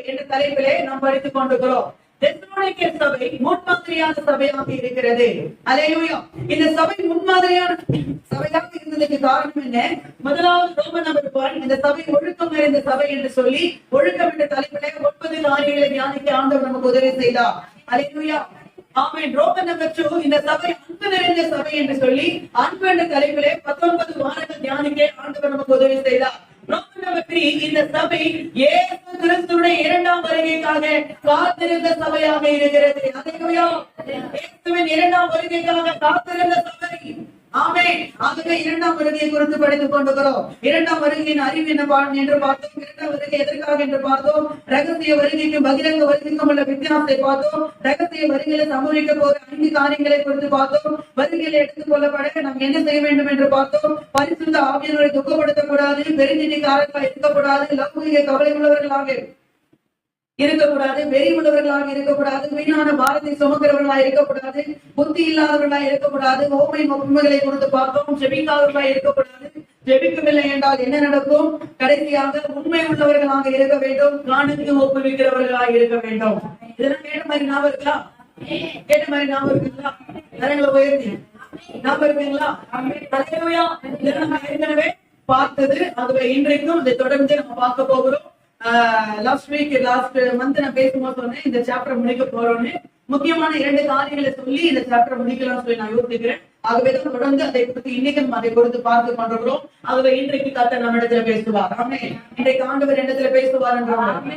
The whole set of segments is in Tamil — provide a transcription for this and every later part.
என்ற தலைப்பிலே நாம் படித்துக் கொண்டிருக்கிறோம். தெசலோனிக்கே சபை முன்மாதிரியான சபையாக இருக்கிறது. அல்லேலூயா. இந்த சபை முன்மாதிரியான சபையாக இருந்ததுக்கு காரணம் என்ன? முதலாவது ரோமன் நம்பர் 1, இந்த சபை ஒழுக்கம் நிறைந்த சபை என்று சொல்லி ஒழுக்கம் என்ற தலைப்பிலே 9 காரியங்களை தியானிக்க ஆண்டவர் நமக்கு உதவி செய்தார். அல்லேலூயா. ஆமென். ரோமன் நம்பர் 2, இந்த சபை அன்பு நிறைந்த சபை என்று சொல்லி அன்பு என்ற தலைப்பிலே 19 வாரங்கள் தியானிக்க ஆண்டவர் நமக்கு உதவி செய்தார். ரோமன் நம்பர் 3, இந்த சபை இயேசு கிறிஸ்துவின் இரண்டாம் வருகைக்காக காத்திருந்த சபையாக இருக்கிறது. அல்லேலூயா. இயேசுவின் இரண்டாம் வருகைக்காக காத்திருந்த சபை. ஆமென். ஆகவே இரண்டாம் வருகையை குறித்து படித்துக் கொண்டிருக்கிறோம். இரண்டாம் வருகையின் அறிவு என்ன என்று பார்த்தோம். இரண்டாம் வருகை எதற்காக என்று பார்த்தோம். ரகசிய வருகைக்கும் பகிரங்க வருகைக்கும் உள்ள வித்தியாசத்தை பார்த்தோம். ரகசிய வருகையில சம்பவிக்க போற 5 காரியங்களை குறித்து பார்த்தோம். வருகையில எடுத்துக் கொள்ளப்பட நாம் என்ன செய்ய வேண்டும் என்று பார்த்தோம். பரிசுத்த ஆவியானவரை துக்கப்படுத்தக்கூடாது, பெருநிதிக்காரர்களாக இருக்கக்கூடாது, லௌகிக கவலை உள்ளவர்களாக இருக்கக்கூடாது, வெறி உள்ளவர்களாக இருக்கக்கூடாது, வீணான பாரத்தை சுமக்கிறவர்களாக இருக்கக்கூடாது, புத்தி இல்லாதவர்களாக இருக்கக்கூடாது, ஓமை உண்மைகளை கொடுத்து பார்த்தோம். ஜெபிக்காதவர்களாக இருக்கக்கூடாது. ஜெபிக்கவில்லை என்றால் என்ன நடக்கும்? கடைசியாக உண்மை உள்ளவர்களாக இருக்க வேண்டும், காணுக்கு ஒப்புவிக்கிறவர்களாக இருக்க வேண்டும். இதெல்லாம் கேட்ட மாதிரி ஞாபகம் இருக்கா? கேட்ட மாதிரி ஞாபகம் இருக்குங்களா? கரங்களை உயர்த்தி ஞாபகம் இருக்குங்களா? அல்லேலூயா. இதெல்லாம் நம்ம ஏற்கனவே பார்த்தது. அதுவே இன்றைக்கும் இதை தொடர்ந்து நம்ம பார்க்க போகிறோம். லாஸ்ட் மந்த் நான் பேசும்போது சொன்னேன், இந்த சாப்டர் முடிக்க போறோம்னு. முக்கியமான 2 காரியங்களை சொல்லி இந்த சாப்டர் முடிக்கலாம் சொல்லி நான் யோசிக்கிறேன். ஆகவே தான் தொடர்ந்து அதை குறித்து இன்னைக்கு நம்ம அதை கொடுத்து பார்த்து கொண்டிருக்கிறோம். ஆகவே இன்றைக்கு கர்த்தர் நம்ம இடத்துல பேசுவார். ஆமென். இன்றைக்கு ஆண்டவர் இடத்துல பேசுவார் என்றாங்க.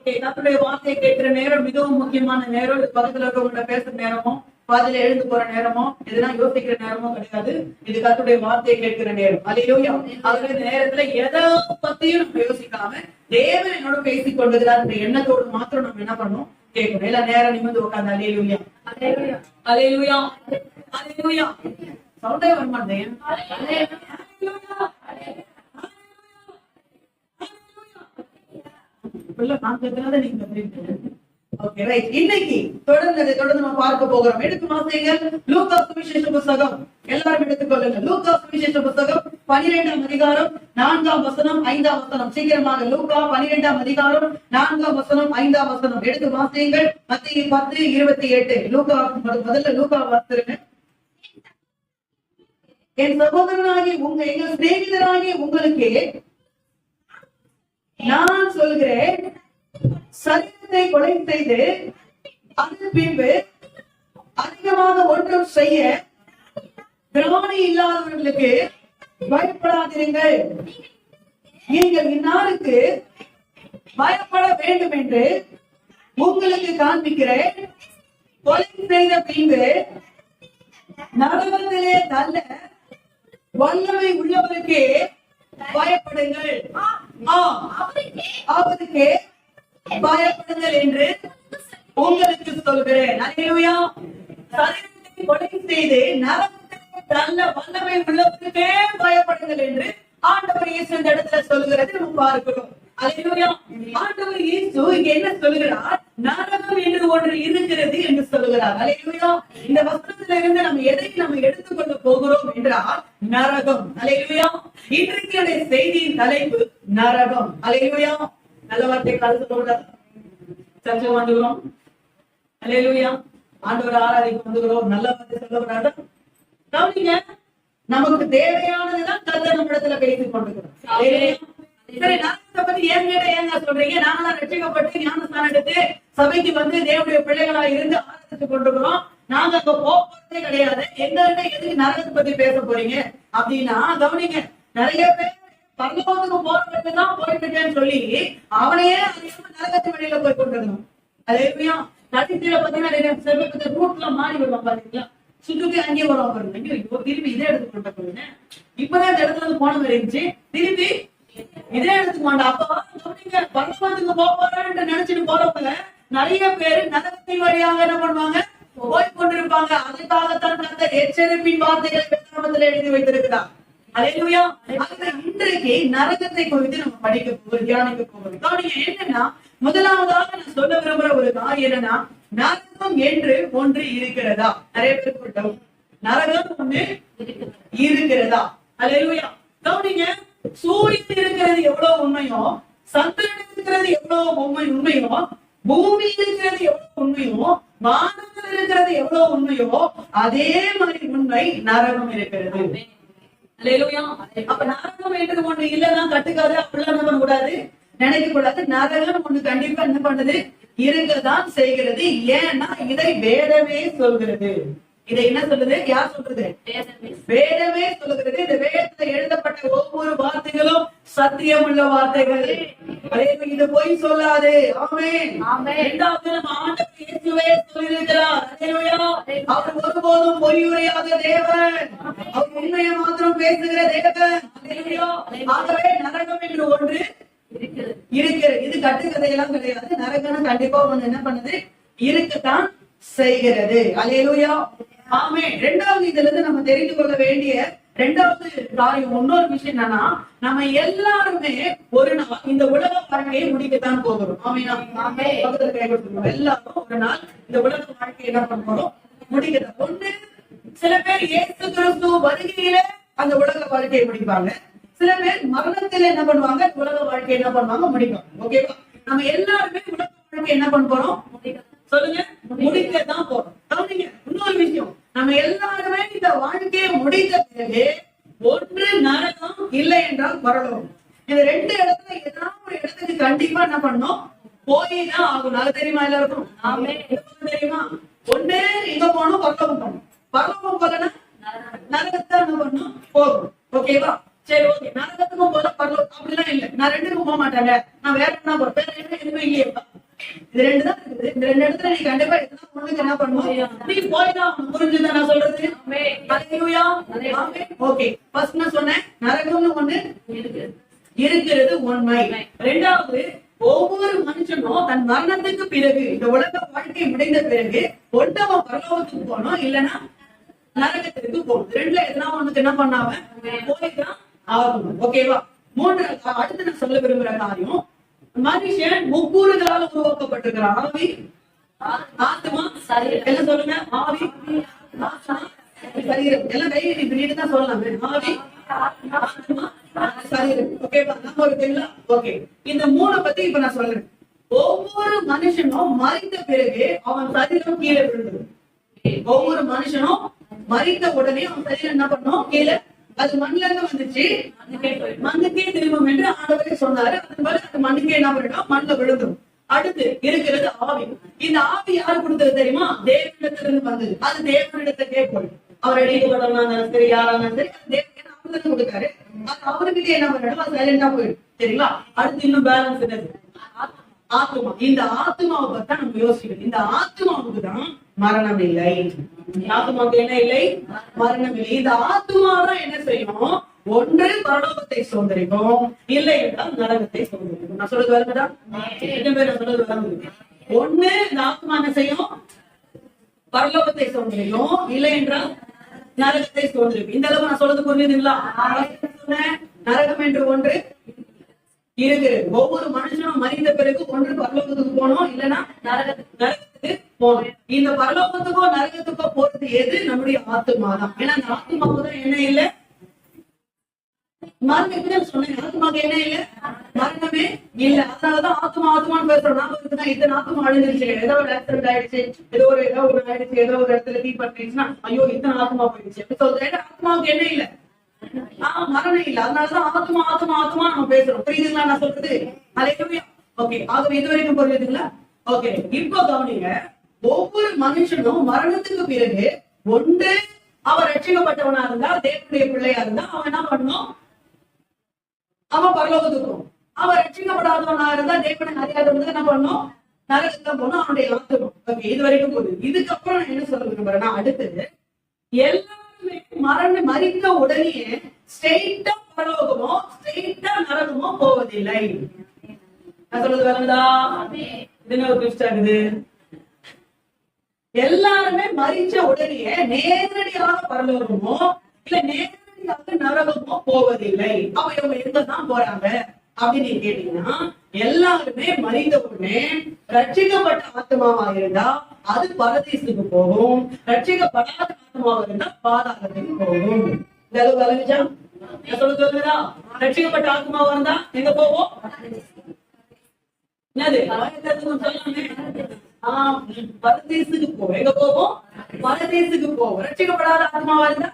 கர்த்தருடைய வார்த்தையை கேட்கிற நேரம் மிகவும் முக்கியமான நேரம். இது பக்கத்துல இருக்கவங்க பேசுற நேரமோ, பாதியில எழுந்து போற நேரமோ, இதெல்லாம் யோசிக்கிற நேரமோ கிடையாது. இது கர்த்தருடைய வார்த்தையை கேட்கிற நேரம். அல்லேலூயா. ஆகவே இந்த நேரத்துல எதை பத்தியும் நம்ம யோசிக்காம தேவன் என்னோட பேசிக் கொண்டிருக்கிறார் என்ற எண்ணத்தோடு மாத்திரம் நம்ம என்ன பண்ணணும்? கேட்கணும். எல்லாம் நேரம் நிமிர்ந்து உட்கார்ந்து அல்லேலூயா, அல்லேலூயா, அல்லேலூயா, அல்லேலூயா. சவுண்டே வர மாட்டேன். நான் கேட்கிறத நீங்க கத்துறீங்க. Okay, right. இன்னைக்கு தொடர்ந்து நம்ம பார்க்க போகிறோம். எடுத்து வாசிங்கள். லூக்கா சுவிசேஷ புத்தகம் எல்லாரும் எடுத்துக்கொள்ளுங்க. லூக்கா சுவிசேஷ புத்தகம் 12ஆம் அதிகாரம் 4ஆம் வசனம் 5ஆம் வசனம். சீக்கிரமாக லூக்கா 12ஆம் அதிகாரம் 4ஆம் வசனம் 5ஆம் வசனம் எடுத்து வாசிங்கள். மத்தேயு 10:28. லூக்கா முதல்ல லூக்கா வாசிருங்க. என் சகோதரனாகி எங்கள் சிநேகிதராகி உங்களுக்கு நான் சொல்கிறேன், சரீரத்தை கொலை செய்து அதன் பின்பு அதிகமாக ஒன்றும் செய்ய திராணி இல்லாதவர்களுக்கு பயப்படாதிருங்கள். நீங்கள் இந்நாளுக்கு பயப்பட வேண்டும் என்று உங்களுக்கு காண்பிக்கிறேன். கொலை செய்த பின்பு நரகத்திலே தள்ள வல்லமை உள்ளவருக்கு பயப்படுங்கள். அவருக்கு பயப்படுங்கள் என்று உங்களுக்கு சொல்கிறேன். அல்லேலூயா. சரீரத்தை கொலை செய்து நரகத்திலே தள்ள வல்லமை உள்ளவருக்கே பயப்படுங்கள் என்று ஆண்டவர் இயேசு இந்த இடத்துல சொல்கிறது நம்ம பார்க்கிறோம். அல்லேலூயா. ஆண்டவர் இயேசு இங்க என்ன சொல்கிறார்? நரகம் என்று ஒன்று இருக்கிறது என்று சொல்கிறார். அல்லேலூயா. இந்த வசனத்துல இருந்து நம்ம எதை நம்ம எடுத்துக்கொள்ள போகிறோம் என்றால் நரகம். அல்லேலூயா. இன்றைக்கு செய்தியின் தலைப்பு நரகம். அல்லேலூயா. நல்ல வார்த்தை கால் சொல்லக்கூடாது. சர்ச்சை வந்துகிறோம். அல்லேலூயா. ஆண்டவர் ஆராதிக்க வந்துகிறோம். நல்ல வார்த்தை சொல்லக்கூடாது. கவனிங்க, நமக்கு தேவையானதுதான் கர்த்தர் நம்ம இடத்துல பேசிக் கொண்டிருக்கிறோம். சரி, நரகத்தை பத்தி ஏங்க சொல்றீங்க? நாங்களாம் ரட்சிக்கப்பட்டு ஞானஸ்தானம் எடுத்து சபைக்கு வந்து தேவனுடைய பிள்ளைகளா இருந்து ஆராதித்துக் கொண்டிருக்கிறோம். நாங்க அங்க போறதே கிடையாது. எங்கள்கிட்ட எதுக்கு நரகத்தை பத்தி பேச போறீங்க அப்படின்னா, கவனிங்க, நிறைய பேர் பரலோகத்துக்கு போறதுக்கு தான் போயிட்டு இருக்கேன்னு சொல்லி அவனையே அறியாம நரகத்து வழியில போய் கொண்டிருக்கணும். அல்லேலூயா. கடைசியில பாத்தீங்கன்னா ரூட்ல மாறி வருவாங்க. பாத்தீங்களா? சுற்றி அங்கேயே வருவாங்க. திருப்பி இதே எடுத்துக்கொண்ட போறீங்க. இப்பதான் இந்த இடத்துல இருந்து போன மாதிரி இருந்துச்சு. திருப்பி இதே எடுத்துக்கோண்டா. அப்ப கவனிங்க, பரலோகத்துக்கு போறேன்னு நினைச்சிட்டு போறவங்க நிறைய பேரு நரகத்தின் வழியாக என்ன பண்ணுவாங்க? போய் கொண்டிருப்பாங்க. அதுக்காகத்தான் கர்த்தர் எச்சரிப்பின் வார்த்தைகளை வேதாகமத்தில் எழுதி வைத்திருக்கிறார். அல்லேலூயா. இன்றைக்கு நரகத்தை குறித்து நம்ம படிக்க போகிறோம், தியானிக்க போகிறோம். கவனிங்க, என்னன்னா முதலாவதாக நான் சொல்ல விரும்புற ஒரு காரியம் என்னன்னா, நரகம் என்று ஒன்று இருக்கிறதா? நிறைய பேர் சொல்லிட்டோம். நரகம் ஒன்று இருக்கிறதா? அல்லேலூயா. கவனிங்க, சூரியன் இருக்கிறது எவ்வளவு உண்மையோ சந்திரன் இருக்கிறது எவ்வளவு உண்மையோ, பூமி இருக்கிறது எவ்வளவு உண்மையோ, வானத்தில் இருக்கிறது எவ்வளவு உண்மையோ, அதே மாதிரி உண்மை நரகம் இருக்கிறது. அப்ப நரகம் என்றது ஒண்ணு இல்லைன்னா கட்டுக்காது, அப்படிலாம் என்ன பண்ண கூடாது, நினைக்க கூடாது. நரகம் ஒண்ணு கண்டிப்பா என்ன பண்ணுது, இருக்கதான் செய்கிறது. ஏன்னா இதை வேதமே சொல்கிறது. இதை என்ன சொல்லுது, யார் சொல்றது, வேதமே சொல்லுகிறது. இந்த வேதத்துல எழுதப்பட்ட ஒவ்வொரு வார்த்தைகளும் சத்தியம் உள்ள வார்த்தைகள். இது பொய் சொல்லாது. ஆமென். இரண்டாவது நம்ம ஆண்டவர் இயேசுவே சொல்லியிருக்கிறார். அவர் ஒருபோதும் பொய் உரையாத தேவன், அவர் உண்மையை மாத்திரம் பேசுகிற தேவன். ஆகவே நரகம் என்று ஒன்று இருக்கிறது. இது கட்டுக்கதையெல்லாம் கிடையாது. நரகம் கண்டிப்பா ஒண்ணு என்ன பண்ணுது, இருக்கத்தான் செய்கிறது. அல்லேலூயா. ஆமென். இரண்டாவது இதுல இருந்து நம்ம தெரிந்து கொள்ள வேண்டிய இரண்டாவது காரியம், இன்னொரு விஷயம் என்னன்னா, நம்ம எல்லாருமே ஒரு நாள் இந்த உலக வாழ்க்கையை முடிக்கத்தான் போகிறோம். எல்லாரும் ஒரு நாள் இந்த உலக வாழ்க்கையை என்ன பண்ண போறோம், முடிக்கத்தான். ஒண்ணு, சில பேர் இயேசு கிறிஸ்து வருகையில அந்த உலக வாழ்க்கையை முடிப்பாங்க. சில பேர் மரணத்துல என்ன பண்ணுவாங்க, உலக வாழ்க்கை என்ன பண்ணுவாங்க, முடிப்பாங்க. ஓகேவா? நம்ம எல்லாருமே உலக வாழ்க்கை என்ன பண்ண போறோம், சொல்லுங்க, முடிக்கத்தான் போறோம். இன்னொரு விஷயம், நம்ம எல்லாருமே இந்த வாழ்க்கையை முடித்த பிறகு ஒன்று நரகம், இல்லை என்றால் பரலோகம். இந்த ரெண்டு இடத்துல ஏதாவது ஒரு இடத்துக்கு கண்டிப்பா என்ன பண்ணணும், போய்தான் ஆகணும். அது தெரியுமா எல்லாருக்கும்? தெரியுமா? ஒண்ணு இங்க போகணும், பரலோகம் போகணும். பரலோகம் போகலன்னா நரகத்தை என்ன பண்ணணும், போகணும். ஓகேவா? சரி, ஓகே. நரகத்துக்கும் போல பரலோகம் அப்படிலாம் இல்லை. நான் ரெண்டுக்கும் போக மாட்டாங்க, நான் வேற என்ன போறேன், வேற என்ன எதுவும் இல்லையா? இது ரெண்டு தான் இருக்குது. இந்த ரெண்டு இடத்துல நீ கண்டிப்பா ஒண்ணுக்கு என்ன பண்ணுவோம், நீ போய்தான். புரிஞ்சுதான் நான் சொல்றது? ஓகே. ஃபர்ஸ்ட் நான் சொன்னேன், நரகம்னு ஒண்ணு இருக்கிறது உண்மை. ரெண்டாவது, ஒவ்வொரு மனுஷனும் தன் மரணத்துக்கு பிறகு, இந்த உலக வாழ்க்கை முடிந்த பிறகு ஒன்றவன் பரலோகத்துக்கு போனோம், இல்லைன்னா நரகத்திற்கு போகணும். ரெண்டுல எதனா ஒண்ணுக்கு என்ன பண்ணாம போய்தான் ஆகணும். ஓகேவா? மூன்றாவது, அடுத்து நான் சொல்ல விரும்புற காரியம், மனுஷன் முக்கூறுகளால் உருவாக்கப்பட்டிருக்கிறான். ஆவி, ஆத்மா, எல்லாம் சொல்லுங்க. ஆவி, ஆத்மா, சரீரம். எல்லாம் கை இப்படின்னு தான் சொல்லலாம். ஆவி, ஆத்மா, சரீரம். ஓகேவா? நம்ம இருக்குங்களா? ஓகே. இந்த மூணு பத்தி இப்ப நான் சொல்றேன். ஒவ்வொரு மனுஷனும் மறித்த பிறகு அவன் சரீரம் கீழே விழுந்தது. ஒவ்வொரு மனுஷனும் மறித்த உடனே அவன் சரீரம் என்ன பண்ணும், கீழே, அது மண்ணுல இருந்து வந்துச்சு, மண்ணுக்கே திரும்பும் என்று ஆண்டவரே சொன்னாரு. அது மண்ணுக்கே என்ன பண்ணிடும், மண்ணுல விழுந்துடும். அடுத்து இருக்கிறது ஆவி. இந்த ஆவி யாரு கொடுத்தது தெரியுமா? தேவனிடத்திலிருந்து வந்தது. அது தேவனிடத்தை கேட்போம். அவர் அடிக்கப்பட்டவனா சரி, யாராலும் சரி, தேவன் அவருக்கு கொடுக்காரு. அது அவர்கிட்ட என்ன பண்ணிடும், அது சைலண்டா போயிடும். சரிங்களா? அடுத்து இன்னும் பேலன்ஸ் என்னது, ஆத்மா. இந்த ஆத்மாவை பத்தி நம்ம யோசிக்கணும். இந்த ஆத்மாவுக்கு தான் மரணம் இல்லை. ஆத்மாவுக்கு என்ன இல்லை, மரணம் இல்லை. இந்த ஆத்மா தான் என்ன செய்யும், ஒன்று பரலோகத்தை சுதந்திரிக்கும், இல்லை என்றால் நரகத்தை சுதந்திரிக்கும். நான் சொல்றது வருதா? எத்தனை பேர் நான் சொல்றது வருது? ஒண்ணு, இந்த ஆத்மா என்ன செய்யும், பரலோகத்தை சுதந்திரிக்கும், இல்லை என்றால் நரகத்தை சுதந்திரிக்கும். இந்த அளவு நான் சொல்றது புரியுதுங்களா? நரகம் என்று ஒன்று இருக்கிறது. ஒவ்வொரு மனுஷனும் மறிந்த பிறகு ஒன்று பரலோகத்துக்கு போனோம், இல்லைன்னா நரகத்துக்கு போனோம். இந்த பரலோகத்துக்கோ நரகத்துக்கோ போறது எது, நம்முடைய ஆத்மா தான். ஏன்னா அந்த ஆத்மாவுக்கு தான் என்ன இல்லை, மரணம். சொன்னேன், ஆத்மாவுக்கு என்ன இல்லை, மரணமே இல்லை. அதனாலதான் ஆத்மா ஆத்மான்னு பேசுறோம். நாம இருக்குதான் இத்தனை ஆத்மா அழிஞ்சிருச்சு, ஏதோ ஒரு ஆக்சிடென்ட் ஆயிடுச்சு, ஏதோ ஒரு ஆயிடுச்சு, ஏதோ ஒரு இடத்துல தீ பட்டுச்சுன்னா ஐயோ இத்தனை ஆத்மா போயிடுச்சு அப்படி சொல்றேன். ஆத்மாவுக்கு என்ன இல்லை, மரணம் இல்லை. அதனாலதான் ஆத்மா ஆத்மா ஆத்மா நம்ம பேசுறோம். புரியுதுங்களா நான் சொல்றது? ஓகே. ஆகவே இது வரைக்கும் புரியுதுங்களா? ஓகே. இப்போ கவனிங்க, ஒவ்வொரு மனுஷனும் மரணத்துக்கு பிறகு ஒன்று அவன் ரட்சிக்கப்பட்டவனா இருந்தா, தேவனுடைய பிள்ளையா இருந்தா, அவன் என்ன பண்ணும், அவன் பரலோகத்துக்கு போகும். அவன் ரட்சிக்கப்படாதவனா இருந்தா, தேவனை அறியாதவனுக்கு என்ன பண்ணும், நரகத்துக்கு போகணும். அவனுடைய ஆத்மா. ஓகே. இது வரைக்கும் போகுது. இதுக்கப்புறம் நான் என்ன சொல்ல விரும்புறேன்னா, அடுத்தது எல்லாருமே மரணம் மறித்த உடனே ஸ்ட்ரெயிட்டா பரலோகமோ ஸ்ட்ரெயிட்டா நரகமோ போவதில்லை. நான் சொல்றது வருதா? இது ஒரு ட்விஸ்ட் ஆகுது. எல்லாருமே மறிச்ச உடனே நேரடியாக பரலோகமோ இல்ல நேரடியாக நரகமோ போவதில்லை. அப்ப இவங்க எங்கதான் போறாங்க அப்படின்னு கேட்டீங்கன்னா, எல்லாருமே மறிந்த உடனே ரட்சிக்கப்பட்ட ஆத்மாவா இருந்தா அது பரதேசுக்கு போகும், ரட்சிக்கப்படாத ஆத்மாவா இருந்தா பாதாளத்துக்கு போகும். சொல்லுதா? ரட்சிக்கப்பட்ட ஆத்மாவா இருந்தா எங்க போவோம், என்னது சொல்லாமே பரதேசுக்கு போவோம். எங்க போவோம்? பரதேசுக்கு போவோம். ரட்சிக்கப்படாத ஆத்மாவா இருந்தா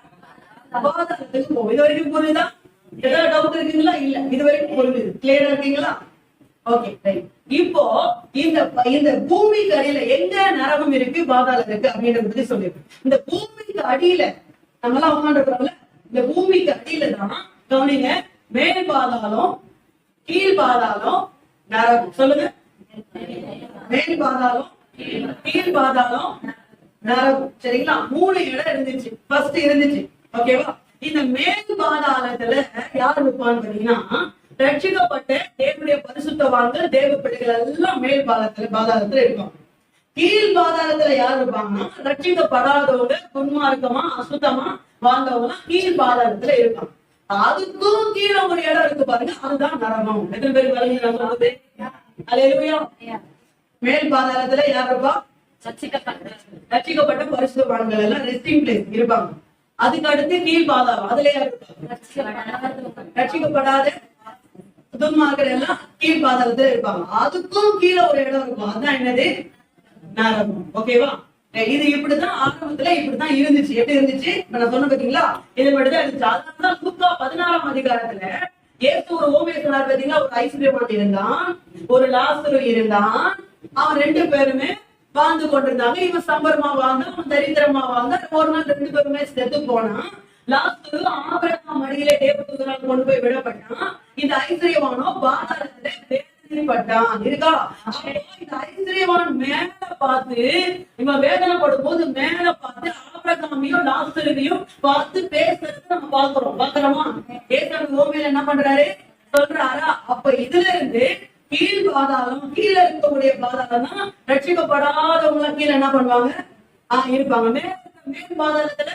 பாதாளத்துக்கு போவோம். இது வரைக்கும் புரியுதா? ஏதாவது டவுட் இருக்குங்களா? இல்ல, இது வரைக்கும் புரியுது. கிளியரா இருக்கீங்களா? Okay right. இப்போ இந்த பூமிக்கு அடியில எங்க நரகம் இருக்கு, பாதாளம் இருக்கு அப்படின்றத பத்தி சொல்லிருக்கு. இந்த பூமிக்கு அடியில நம்ம எல்லாம் உட்காந்துருக்கோம்ல, இந்த பூமிக்கு அடியில தான் கவனிங்க, மேல் பாதாளம், கீழ் பாதாளம், நரகம். சொல்லுங்க. மேல் பாதாளம், கீழ் பாதாளம், நரகம். சரிங்களா? 3 இடம் இருந்துச்சு. ஃபர்ஸ்ட் இருந்துச்சு. ஓகேவா? இந்த மேல் பாதாளத்துல யார் இருப்பான்னு பாத்தீங்கன்னா, ரட்சிக்கப்பட்ட தேவனுடைய பரிசுத்தவான்கள், தேவ பிள்ளைகள் எல்லாம் மேல் பாதாளத்துல இருப்பாங்க. கீழ் பாதாளத்துல யார் இருப்பாங்கன்னா, ரட்சிக்கப்படாதவங்க, துன்மார்க்கமா அசுத்தமா வாழ்ந்தவங்க கீழ் பாதாளத்துல இருப்பாங்க. அதுக்கும் கீழே ஒரு இடம் இருக்கு பாருங்க, அதுதான் நரகம். எத்தனை பேருக்கு விளங்குது நான் சொல்றது? அல்லேலூயா. மேல் பாதாளத்துல யார் இருப்பா? ரட்சிக்கப்பட்ட பரிசுத்தவான்கள் எல்லாம் ரெஸ்டிங் பிளேஸ் இருப்பாங்க. அதுக்கு அடுத்து கீழ் பாதாளம், அதுல யார் இருப்பாங்க? ரட்சிக்கப்படாத துன்மார்க்கர் எல்லாம் கீழ் பாதாளத்துல இருப்பாங்க. அதுக்கும் கீழே ஒரு இடம் இருக்கும், அதுதான் என்னது? நரகம். ஓகேவா? இது இப்படிதான் ஆரம்பத்துல இப்படிதான் இருந்துச்சு. எப்படி இருந்துச்சு நான் சொன்ன பாத்தீங்களா? இது மட்டும்தான் இருந்துச்சு. அதனாலதான் லூக்கா 16ஆம் அதிகாரத்துல இயேசு ஒரு ஓமையை சொன்னார் பாத்தீங்களா? ஒரு ஐஸ்வர்யவான் இருந்தான், ஒரு லாசரு இருந்தான். அவன் 2 பேருமே வாழ்ந்து கொண்டிருந்தாங்க. இவன் சம்பரமா வாழ்ந்தான், அவன் தரித்திரமா வாழ்ந்தான். ஒரு நாள் 2 பேருமே செத்து போனான். லாஸ்ட் ஆபிரகாம் மடியிலே தேவதூதனால் கொண்டு போய் விடப்பட்டான். இந்த ஐஸ்வர்யவானோ பாதாளத்திலே வேதனைப்பட்டான். இருக்கா? இந்த ஐஸ்வர்யவான் மேல பார்த்து, இவன் வேதனைப்படும் போது மேல பார்த்து ஆபிரகாமையும் லாசரையும் பார்த்து பேசுறது நம்ம பாக்குறோமா? ஏற்கனவே ஓமையில என்ன பண்றாரு சொல்றாரா? அப்ப இதுல இருந்து கீழ் பாதாளம், கீழே இருக்கக்கூடிய பாதாளம் தான் ரட்சிக்கப்படாதவங்க கீழே என்ன பண்ணுவாங்க? இருப்பாங்க. மேல் பாதாளத்துல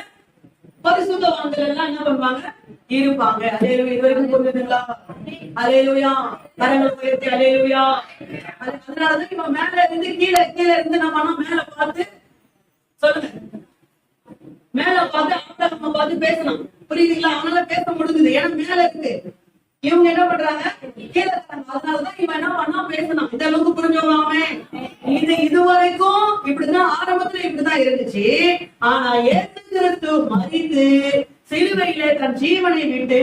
பரிசுத்தவான்கள் எல்லாம் என்ன பண்ணுவாங்க? இருப்பாங்க. அல்லேலூயா. இது வரைக்கும் புரியுதுங்களா? அல்லேலூயா. கரங்களை உயர்த்தி அல்லேலூயா. அதனாலதான் இவன் மேல இருந்து கீழே இருந்து நம்ம மேல பார்த்து சொல்லுங்க, மேல பார்த்து ஆபிரகாமை பார்த்து பேசணும். புரியுதுங்களா? அவனால பேச முடிஞ்சது, ஏன்னா மேல இருக்கு. இவங்க என்ன பண்றாங்க? கீழே இருக்காங்க. அதனாலதான் இவன் என்ன பண்ணா பேசணும். இந்த அளவுக்கு புரிஞ்சவங்க. இதுவரைக்கும் இப்படிதான் ஆரம்பத்துல இப்படிதான் இருந்துச்சு. ஆனா இயேசு கிறிஸ்து மரித்து சிலுவையிலே தன் ஜீவனை விட்டு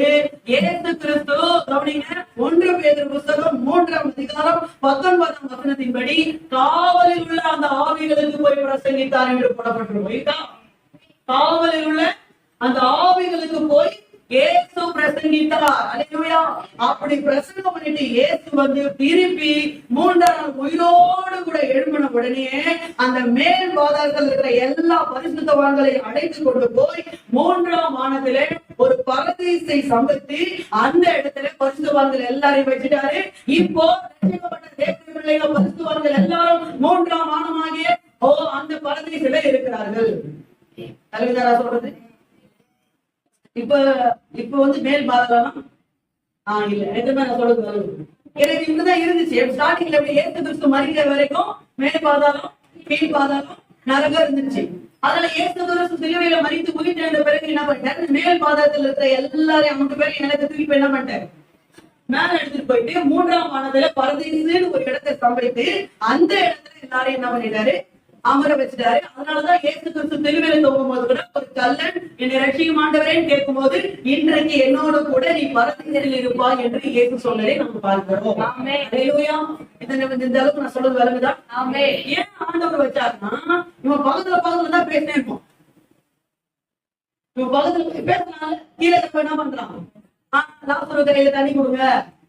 இயேசு கிறிஸ்து கவனிங்க, 1 பேதுரு புத்தகம் 3ஆம் அதிகாரம் 19ஆம் வசனத்தின்படி காவலில் உள்ள அந்த ஆவிகளுக்கு போய் பிரசங்கித்தார் என்று போடப்பட்டிருக்கும். காவலில் உள்ள அந்த ஆவிகளுக்கு போய் இயேசு பிரசங்கித்தார். அல்லேலூயா. அப்படி பிரசங்கம் பண்ணிட்டு இயேசு வந்து திருப்பி 3ஆம் நாள் உயிரோடு கூட எழும்பின உடனே அந்த மேல் பாதாளத்தில் இருக்கிற எல்லா பரிசுத்தவான்களையும் அழைத்து கொண்டு போய் 3ஆம் வானத்திலே ஒரு பரதீசை சமைத்து அந்த இடத்துல பரிசுத்தவான்கள் எல்லாரையும் வச்சுட்டாரு. இப்போ ரட்சிக்கப்பட்ட தேவ பிள்ளைகள் பரிசுத்தவான்கள் எல்லாரும் 3ஆம் வானமாகிய அந்த பரதீசிலே இருக்கிறார்கள். தலைவதாரா சொல்றது இப்ப வந்து மேல் பாதாளம் இல்ல. எதுவுமே நான் சொல்றது வருது. எனக்கு இப்படிதான் இருந்துச்சு. ஸ்டார்டிங்ல எப்படி இயேசு கிறிஸ்து மரிக்கிற வரைக்கும் மேல் பாதாளம், கீழ் பாதாளம், நரகம் இருந்துச்சு. அதனால இயேசு கிறிஸ்து சிலுவையில மரித்து உயிர்த்தெழுந்த பிறகு என்ன பண்ணிட்டாரு? மேல் பாதாளத்துல இருக்கிற எல்லாரையும் 5 பேரும் எனக்கு திருப்பி என்ன பண்ணிட்டாரு? மேல எடுத்துட்டு போயிட்டு 3ஆம் வானத்துல பரதீசுன்னு ஒரு இடத்தை சமைத்து அந்த இடத்துல எல்லாரையும் என்ன பண்ணிட்டாரு? அமர வச்சுட்டாரு. அதனாலதான் இயேசு கிறிஸ்து சிலுவையில தொங்கும் போது கூட ஒரு கல்லன் என்னை ரட்சிக்கும் ஆண்டவரேன்னு கேட்கும் போது, இன்றைக்கு என்னோட கூட நீ பரதீசில் இருப்பா என்று இயேசு சொன்னதை நம்ம பார்க்கிறோம். அல்லேலூயா. இந்த அளவுக்கு நான் சொல்றது விளங்குதா? ஏன் ஆண்டவர் வச்சாருன்னா, இவன் பக்கத்துல தான் பேசினே இருப்போம். இவன் பக்கத்துல பேசினால கீழே என்ன பண்றான்? லாசரு கையில தண்ணி கொடுங்க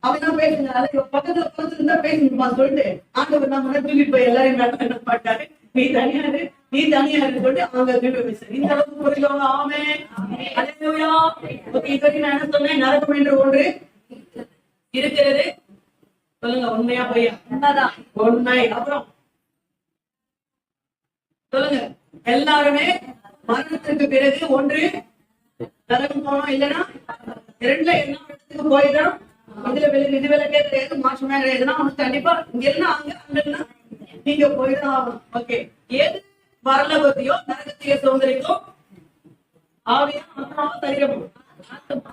அப்படிதான் பேசுனால இவன் பக்கத்துல இருந்தா பேசணுமா சொல்லிட்டு ஆண்டவர் நம்ம தூக்கிட்டு போய் எல்லாரையும் என்ன பாட்டாரு? நீ தனியாரு சொல்லிட்டு அவங்க பேசுறேன். இந்த அளவுக்கு புரிஞ்சவங்க. ஆமென். அல்லேலூயா. ஓகே, இதுவரைக்கும் நான் என்ன சொன்னேன்? நரகம் என்று ஒன்று இருக்கிறது. சொல்லுங்க, உண்மையா பொய்யா? உண்மை. அப்புறம் சொல்லுங்க, எல்லாருமே மரணத்திற்கு பிறகு ஒன்று நரகம் போனோம், இல்லைன்னா 2ல என்ன இடத்துக்கு போயிடும். இது விளக்கே கிடையாது, மாற்றமே கிடையாதுன்னா உனக்கு கண்டிப்பா இங்க இருந்தா அங்க நீங்க போயிதான் ஆகணும். ஓகே, எது பரலோகத்தையோ நரகத்தையோ சுதந்திரிக்கும்? ஆவியா, ஆத்மாவா, சரீரமா?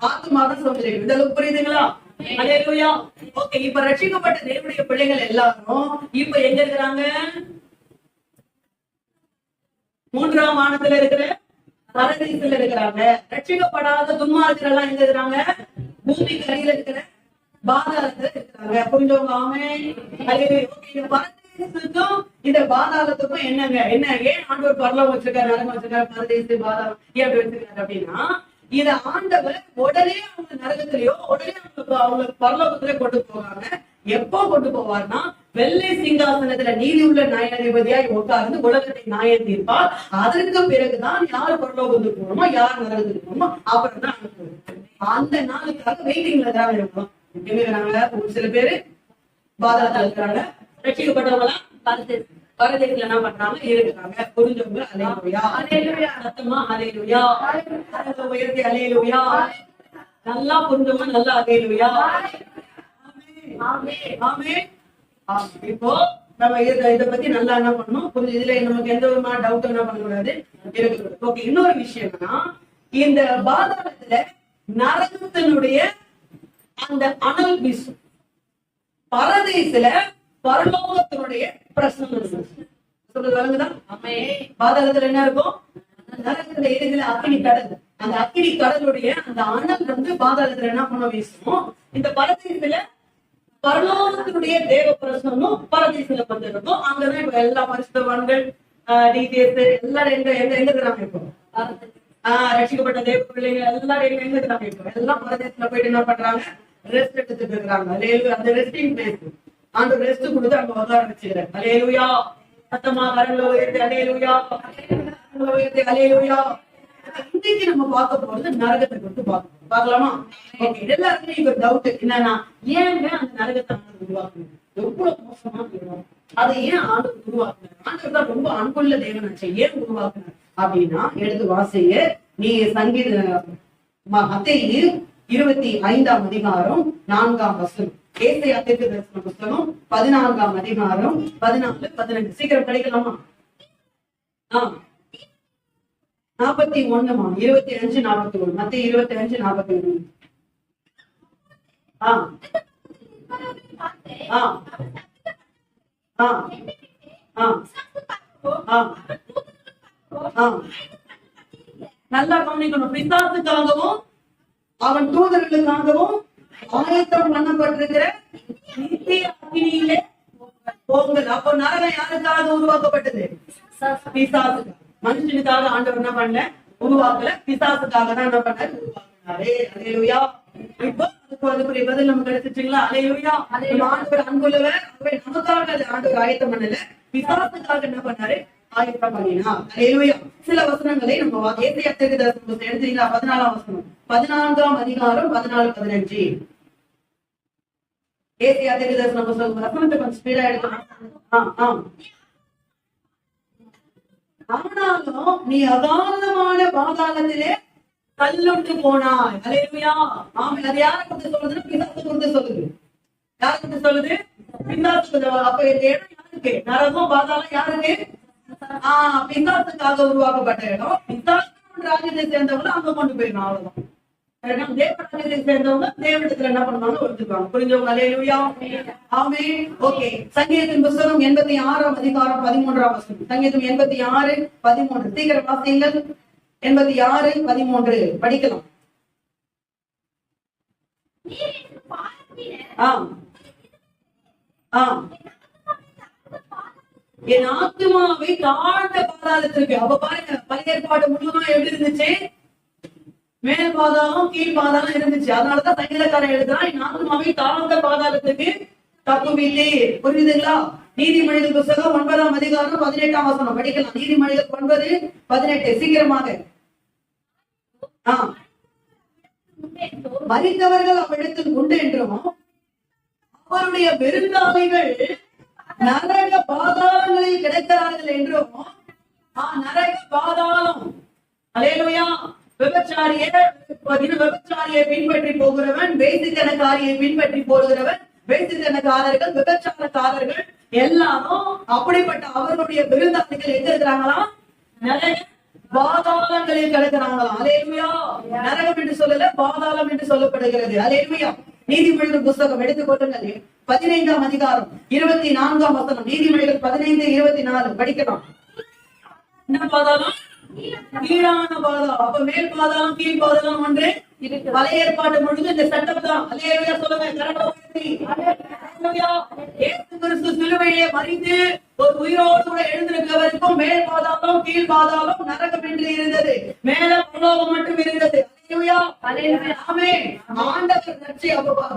ஆத்மாதான் சுதந்திரிக்கும். இந்த அளவுக்கு புரியுதுங்களா? அல்லேலூயா. ஓகே, இப்ப ரட்சிக்கப்பட்ட தேவனுடைய பிள்ளைகள் எல்லாரும் இப்ப எங்க இருக்கிறாங்க? மூன்றாம் வானத்துல இருக்கிற பரதீசுல இருக்கிறாங்க. ரட்சிக்கப்படாத துன்மார்க்கர்கள் எல்லாம் எங்க இருக்கிறாங்க? பூமிக்கு அடியில இருக்கிற பாதாளத்துல இருக்கிறாங்க. புரிஞ்சவங்க? ஆமென். அல்லேலூயா. பரதீசுக்கும் இந்த பாதாளத்துக்கும் என்னங்க? என்ன ஏன் ஆண்டவர் பரலோகம் வச்சிருக்காரு, நரகம் வச்சிருக்காரு, பரதீசு பாதாளம் ஏன் அப்படி வச்சிருக்காரு அப்படின்னா, இத ஆண்டவர் உடனே அவங்க நரகத்திலயோ உடனே அவங்க பரலோகத்திலே கொண்டு போவாங்க. எப்போ கொண்டு போவார்னா, வெள்ளை சிங்காசனத்துல நீதி உள்ள நியாயாதிபதியாய் உட்கார்ந்து உலகத்தை நியாயம் தீர்ப்பார். அதற்கு பிறகுதான் யார் பரலோகத்துக்கு போகணுமோ யார் நரகத்துக்கு போகணுமோ அப்புறம் தான் அனுப்புவார். அந்த நாளுக்காக வெயிட்டிங்ல தான் இருக்கணும். எங்க இருக்கிறாங்க? ஒரு சில பேரு பாதாளத்துல இருக்கிறாங்க. ரட்சிக்கப்பட்டவங்க பரதேசில என்ன பண்றாங்க? இருக்கிறாங்க. புரிஞ்சவங்க அல்லேலூயா. அல்லேலூயா. சத்தமா அல்லேலூயா. உயர்த்தி அல்லேலூயா. நல்லா புரிஞ்சவங்க நல்லா அல்லேலூயா. இப்போ நம்ம இத பத்தி நல்லா என்ன பண்ணணும், புரிஞ்சு இதுல நமக்கு எந்த விதமான டவுட் என்ன பண்ணக்கூடாது இருக்குது. ஓகே, இன்னொரு விஷயம் என்னன்னா, இந்த பாதாளத்துல நரகத்தினுடைய அந்த அனல் வீசும். பரதேசில பரலோகத்தினுடைய பிரசன்னம் சொல்லுங்க. பாதாளத்துல என்ன இருக்கும்? நரகத்துல எரிகிற அக்கினி கடல். அந்த அக்கினி கடலுடைய அந்த அனல் பாதாளத்துல என்ன பண்ண வீசும். இந்த பரதேசில பரலோகத்தினுடைய தேவ பிரசனமும் பரதேசில இருக்கும். அங்கதான் இப்ப எல்லா பரிசுத்தவான்கள் டீச்சர்ஸ் எல்லாரும் எங்க எங்க எங்க இருக்கிறாங்க? இப்போ ரட்சிக்கப்பட்ட தேவ பிள்ளைங்க எல்லாரும் எங்க எங்க இருக்கிறாங்க? இப்போ எல்லாம் பரதேசில போயிட்டு என்ன பண்றாங்க? ரெஸ்ட் எடுத்துட்டு இருக்கிறாங்க. அந்த ரெஸ்டிங் பிளேஸ் அந்த ரெஸ்ட் கொடுத்து அங்க உட்கார வச்சுக்கிறேன். அல்லேலூயா. சத்தமா கரங்களை உயர்த்தி அல்லேலூயா. அல்லேலூயா. இன்னைக்கு நம்ம பார்க்க போறது நரகத்தை குறித்து பார்க்கலாமா? ஓகே, எல்லாருக்குமே இப்ப டவுட் என்னன்னா, ஏங்க அந்த நரகத்தை உருவாக்குறது? எவ்வளவு மோசமா இருக்கணும், அதை ஏன் ஆண்டவர் உருவாக்குனார்? ஆண்டவர் தான் ரொம்ப அன்புள்ள தேவனாச்சே, ஏன் உருவாக்குனார் அப்படின்னா, எடுத்து வாசிங்க. நீ சங்கீத மத்தேயு 25ஆம் அதிகாரம் 4ஆம் வசனம். ஏசாயா தீர்க்கதரிசன புத்தகம் 14ஆம் அதிகாரம் 14, 15. சீக்கிரம் படிக்கலாமா? 41 25 41. மத்தேயு 25 41. நல்லா கவனிக்கணும். பிசாசுக்காகவும் அவன் தூதர்களுக்காகவும் ஆயத்தம் பண்ணப்பட்டிருக்கிற நித்திய அக்கினியிலே போங்கள். அப்போ நரகம் யாருக்காக உருவாக்கப்பட்டது? பிசாசுக்காக. மனுஷனுக்காக ஆண்டவர் என்ன பண்ணல, உருவாக்கல. பிசாசுக்காக தான் என்ன பண்ணாரு, உருவாக்குனாரு. அல்லேலூயா. இப்போ அதுக்குரிய பதில் நமக்கு கிடைச்சிச்சுங்களா? அல்லேலூயா. ஆண்டவர் அன்புள்ளவர். நமக்காக ஆண்டவர் ஆயத்தம் பண்ணல, பிசாசுக்காக என்ன பண்ணாரு, ஆயத்தம் பண்ணினார். அல்லேலூயா. சில வசனங்களை நம்ம ஏசாயா தீர்க்கதரிசன புத்தகம் எடுத்தீங்களா? 14ஆம் வசனம், 14ஆம் அதிகாரம் 14, 15. ஏசாயா தீர்க்கதரிசன புத்தகம் வசனத்தை கொஞ்சம் ஸ்பீடா எடுக்கணும். ஆனாலும் நீ அகாதமான பாதாளத்திலே கல்லுண்டு போனாய். அல்லேலூயா. ஆமென். அது யாரை குறித்து சொல்லுதுன்னா, பிசாசு குறித்து சொல்லுது. யாரை குறித்து சொல்லுது? பிசாசு. அப்ப இந்த இடம் யாருக்கு? நரகம் பாதாளம் யாருக்கு? பிசாசுக்காக உருவாக்கப்பட்ட இடம். பிசாசு ராஜ்யத்தை சேர்ந்தவங்க அங்க கொண்டு போயிடணும். அவ்வளவுதான். தேவராஜ்யத்தை சேர்ந்தவங்க தேவனிடத்துல என்ன பண்ணுவாங்க, ஒருத்துப்பாங்க. புரிஞ்சவங்க? அல்லேலூயா. ஆமென். ஓகே, சங்கீதத்தின் புத்தகம் 86ஆம் அதிகாரம் 13ஆம் வசனம். சங்கீதம் 86, 13. சீக்கிரம் வாசியுங்கள். 86, 13 படிக்கலாம். என் ஆத்துமாவை தாழ்ந்த பாதாளத்திற்கு. அப்ப பாருங்க, பழைய ஏற்பாடு முழுவதும் எப்படி இருந்துச்சு? மேல் பாதாளம் கீழ் பாதாளம் இருந்துச்சு. அதனாலதான் சங்கீதக்காரன் எழுதுறான், என் ஆத்துமாவை தாழ்ந்த பாதாளத்துக்கு தப்புவில்லை. புரியுதுங்களா? நீதிமொழிகள் புத்தகம் 9ஆம் அதிகாரம் 18ஆம் வசனம் படிக்கலாம். நீதிமொழிகள் 9, 18. சீக்கிரமாக. மரித்தவர்கள் அவ்விடத்தில் உண்டு என்றும் அவருடைய விருந்தாளிகள் நரக பாதாளங்களில் கிடைக்கிறார்கள் என்றும். நரக பாதாளம். அல்லேலூயா. விபச்சாரியை பின்பற்றி போகிறவன், வேசித்தனக்காரியை பின்பற்றி போகிறவன், வேசித்தனக்காரர்கள், விபச்சாரக்காரர்கள் எல்லாரும் அப்படிப்பட்ட அவர்களுடைய விருந்தாளிகள் எங்க இருக்கிறாங்களாம்? நரக பாதாளங்களில் கிடக்கிறாங்களாம். அல்லேலூயா. நரகம் என்று சொல்லல, பாதாளம் என்று சொல்லப்படுகிறது. அல்லேலூயா. நீதிமொழிகள் புஸ்தகம் எடுத்துக் கொள்ளுங்கள். 15ஆம் அதிகாரம் 24ஆம் வசனம். நீதிமொழிகள் 15:24 படிக்கலாம். என்ன பாதாளம்? கீழான பாதாளம். அப்ப மேல் பாதாளம் கீழ் பாதாளம் ஒன்று. பழைய ஏற்பாடு முழுது இந்த சட்டம் தான். அல்லேலூயா சொல்லுங்க. கரங்களை உயர்த்தி அல்லேலூயா. இயேசு கிறிஸ்து சிலுவையிலே மரித்து ஒரு உயிரோடு கூட எழுந்திருக்கிற வரைக்கும் மேல் பாதாளம் கீழ் பாதாளம் நரகம் என்று இருந்தது. மேல பரலோகம் மட்டும் இருந்தது. அல்லேலூயா. ஆமென். ஆண்டவர் ரட்சி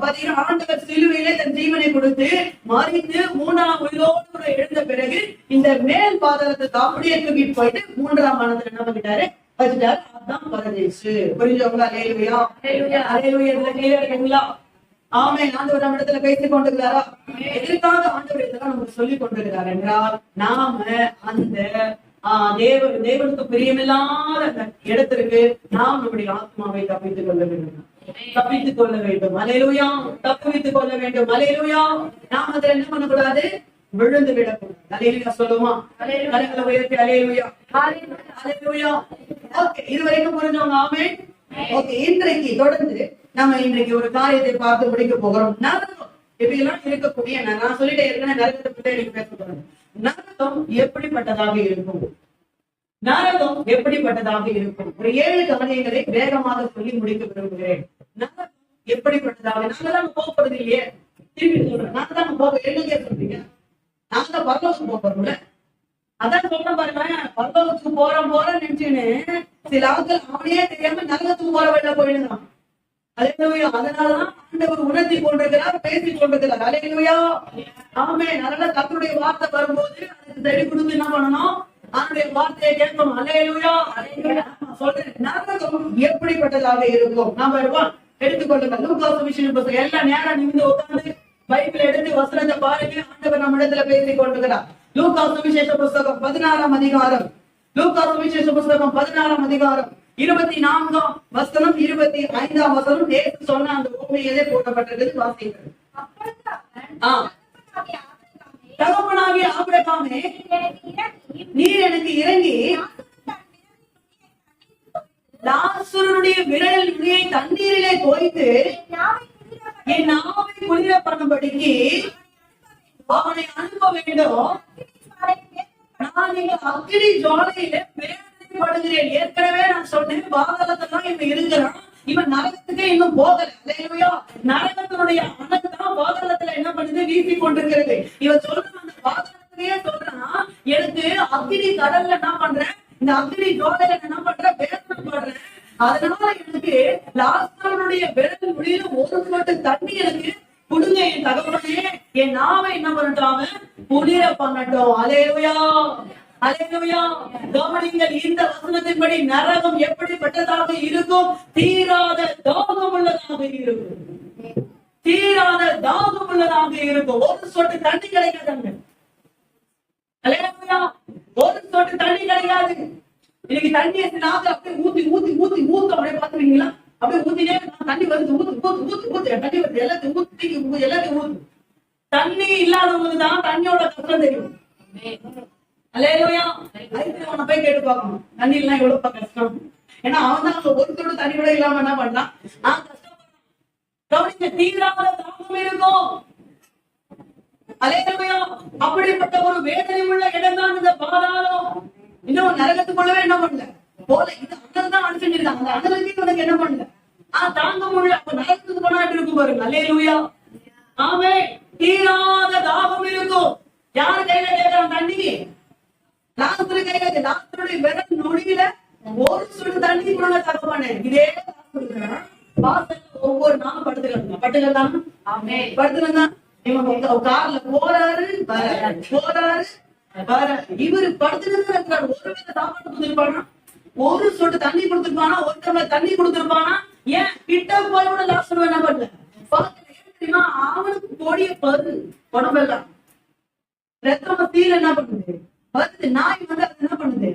பாத்தீங்கன்னா ஆண்டவர் சிலுவையிலே தன் ஜீவனை கொடுத்து மரித்து 3ஆம் உயிரோடு கூட எழுந்த பிறகு இந்த மேல் பாதாளத்தை அப்படியே தூக்கிட்டு போயிட்டு 3ஆம் வானத்துல என்ன பண்ணிட்டாரு? வச்சுட்டாரு. அதுதான் பரதேசு. புரிஞ்சவங்களா? அல்லேலூயா. அல்லேலூயா. இதுல கிளியரா இருக்குங்களா? ஆமென். ஆண்டவர் நம்ம இடத்துல பேசிக் கொண்டிருக்கிறாரா? எதற்காக ஆண்டவர் இதெல்லாம் நமக்கு சொல்லிக் கொண்டிருக்கிறார் என்றால் நாம அந்த தேவனுக்கு பிரியமில்லாத அந்த இடத்திற்கு நாம் நம்முடைய ஆத்மாவை தப்பித்துக் கொள்ள வேண்டும். தப்பித்துக் கொள்ள வேண்டும். அல்லேலூயா. தப்புவித்துக் கொள்ள வேண்டும். அல்லேலூயா. நாம் அதுல என்ன பண்ணக்கூடாது? விழுந்து விடக்கூடாது. அல்லேலூயா சொல்லுமா? கரங்களை உயர்த்தி அல்லேலூயா. அல்லேலூயா. ஓகே, இதுவரைக்கும் புரிஞ்சவங்க? ஆமென். ஓகே, இன்றைக்கு தொடர்ந்து நம்ம இன்றைக்கு ஒரு காரியத்தை பார்த்து முடிக்க போகிறோம். நரகம் இப்படியெல்லாம் இருக்கக்கூடிய நான் சொல்லிட்டே இருக்கேன். நரகத்தை பற்றி எனக்கு பேச போறேன். நரகம் எப்படிப்பட்டதாக இருக்கும்? நரகம் எப்படிப்பட்டதாக இருக்கும்? ஒரு 7 காரியங்களை வேகமாக சொல்லி முடிக்க விரும்புகிறேன். நரகம் எப்படிப்பட்டதாக? நாங்கதான் போகப்படுது இல்லையே. திருப்பி சொல்றேன். நாங்க தான் போக என்னைக்கே சொல்றீங்க? நாங்க தான் பரலோகத்துக்கு போறோம்ல. அதான் சொல்ற பாருங்க. பரலோகத்துக்கு போறோம்னு நினைச்சுன்னு சில ஆட்கள் அவனையே தெரியாம நரகத்துக்கு போற வழியில போயிடுறான். அல்லேலூயா. அதனாலதான் ஆண்டவர் உணர்த்தி கொண்டிருக்கிறார், பேசிக் கொண்டிருக்கிறார். அல்லேலூயா. ஆமென். அதனால கர்த்தருடைய வார்த்தை வரும்போது அதுக்கு செவி கொடுத்து என்ன பண்ணணும்? அவருடைய வார்த்தையை கேட்கணும். அல்லேலூயா. சொல்றேன். நரகம் எப்படிப்பட்டதாக இருக்கும்? நாம எடுத்துக்கொள்ளுங்க. லூக்கா சுவிசேஷ புத்தகம் எல்லாம் நேரம் நிமிந்து உட்கார்ந்து பைபிள் எடுத்து வசனத்தை பாருங்க. ஆண்டவர் நம்ம இடத்துல பேசிக் கொண்டிருக்கிறார். லூக்கா சுவிசேஷ புத்தகம் 16ஆம் அதிகாரம். லூக்கா சுவிசேஷ புத்தகம் 16ஆம் அதிகாரம் 24ஆம் வசனம் 25ஆம் வசனம். இயேசு சொன்ன அந்த உண்மையிலே போடப்பட்டிருக்கிறது. வாசிக்கிறது. தகப்பனாகிய ஆபிரகாமே, நீர் எனக்கு இறங்கி லாசருடைய விரல் நுனியை தண்ணீரிலே தோய்த்து என் நாவை குளிர பண்ணும்படிக்கு அவனை அனுப்ப வேண்டும். நான் இங்க அக்கினி ஜுவாலையில வேதனைப்படுகிறேன். ஏற்கனவே நான் சொன்னேன், பாதாளத்தான் இவன் இருக்கிறான். இவன் நரகத்துக்கு இன்னும் போகல. அல்லேலூயா. நரகத்தினுடைய அனல்தான் பாதாளத்துல என்ன பண்ணுது? வீசி கொண்டிருக்கிறது. இவன் சொல்றான், அந்த பாதாளத்திலேயே சொல்றான், எனக்கு அக்கினி கடல்ல என்ன பண்றேன்? இந்த அக்கினி ஜுவாலையில என்ன பண்றேன்? வேதனைப்படுறேன். அதனால எனக்கு லாசருடைய விரல் முடியல ஒரு சொட்டு தண்ணி எனக்கு கொடுங்க என் தகப்பனே. என் நாவை என்ன பண்ணட்டாம குளிர பண்ணட்டும். அல்லேலூயா. அல்லேலூயா. கவனிங்கள். இந்த வசனத்தின்படி நரகம் எப்படிப்பட்டதாக இருக்கும்? தீராத தாகம் உள்ளதாக இருக்கும். தீராத தாகம் உள்ளதாக இருக்கும். ஒரு சொட்டு தண்ணி கிடைக்காதுங்க. அல்லேலூயா. ஒரு சொட்டு தண்ணி கிடைக்காது. இன்னைக்கு தண்ணி நாக்கு அப்படியே ஊத்தி ஊத்தி ஊத்தி ஊத்து அப்படியே பாத்துருக்கீங்களா? அப்படியே ஊத்தினே தண்ணி வருது. ஊத்து ஊத்து ஊத்து ஊத்து தண்ணி வருது. எல்லாத்தையும் ஊத்தி எல்லாத்தையும் ஊத்து. தண்ணி இல்லாதவங்களுக்கு தான் தண்ணியோட கஷ்டம் தெரியும். அல்லேலூயா. ஐஸ்வர்யா போய் கேட்டு பார்க்கணும், தண்ணி இல்லைன்னா எவ்வளவு கஷ்டம். ஏன்னா அவன் தான் ஒரு தொடு தண்ணி கூட இல்லாம என்ன பண்ணலாம்? நான் கஷ்டப்படுறேன். தீராத தாகம் இருக்கும். அல்லேலூயா. அப்படிப்பட்ட ஒரு வேதனை உள்ள இடம் தான் இந்த பாதாளம். இன்னும் நரகத்துக்குள்ளவே என்ன பண்ணல போல. இது அனல் தான் அனுப்பிச்சிருக்காங்க. அந்த அனலுக்கு உனக்கு என்ன பண்ணல? தாங்க முடியல. அப்ப நரகத்துக்கு போனா இருக்கும் பாருங்க. அல்லேலூயா. ஆமே. தீராத தாகம் இருக்கும். யாரு கையில கேட்கறான் தண்ணி? லாசரு கையில. லாசருடைய விரல் நொடியில ஒரு சொட்டு தண்ணி கூட தகப்பானே. இதே வாசல்ல ஒவ்வொரு நாளும் படுத்துக்கலாம். பட்டுக்கலாம். ஆமே. படுத்துக்கலாம். இவங்க கார்ல போறாரு போறாரு. இவரு படுத்துட்டு ஒரு வித சாப்பாடு கொடுத்திருப்பானா? ஒரு சொட்டு தண்ணி கொடுத்திருப்பானா? ஒரு டம்ளர் தண்ணி கொடுத்திருப்பானா? ஏன் கிட்ட போய் கூட லாஸ்ட் என்ன பண்ணல? தெரியுமா? அவனுக்கு கொடிய பரு உடம்பெல்லாம் ரத்தம் தீல என்ன பண்ணுது? வருது. நாய் வந்து அது என்ன பண்ணுது?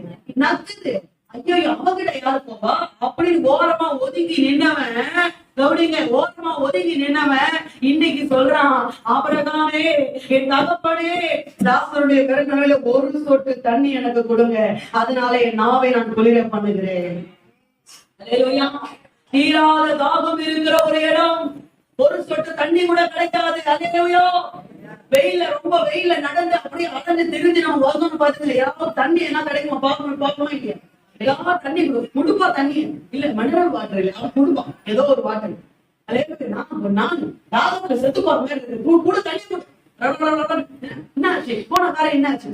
நக்குது. ஐயோ அவங்கிட்ட யாரு போவா அப்படின்னு ஓரமா ஒதுங்கி நின்னவன். கவுடிங்க. ஓரமா ஒதுங்கி நின்னவன் இன்னைக்கு சொல்றான், ஆபிரகாமே, என் தகப்பனே, லாசருடைய விரல்களில ஒரு சொட்டு தண்ணி எனக்கு கொடுங்க, அதனால என் நாவை நான் குளிர பண்ணுகிறேன். அல்லேலூயா. தீராத தாகம் இருக்கிற ஒரு இடம். ஒரு சொட்டு தண்ணி கூட கிடைக்காது. அல்லேலூயா. ரொம்ப வெயில நடந்து அப்படியே அலைஞ்சு திரிஞ்சு நம்ம வரணும்னு பாத்தீங்களா, யாராவது தண்ணி என்ன கிடைக்குமா பாக்கணும் இல்லையா? ஏதாவது தண்ணி குடுப்பா, தண்ணி இல்ல மினரல் வாட்டர் இல்ல, அவன் குடுப்பான் ஏதோ ஒரு வாட்டர். அதே மாதிரி நான் தாகத்துல செத்து போற மாதிரி இருக்கு, கூட தண்ணி கொடு. என்னாச்சு போன காரம் என்னாச்சு?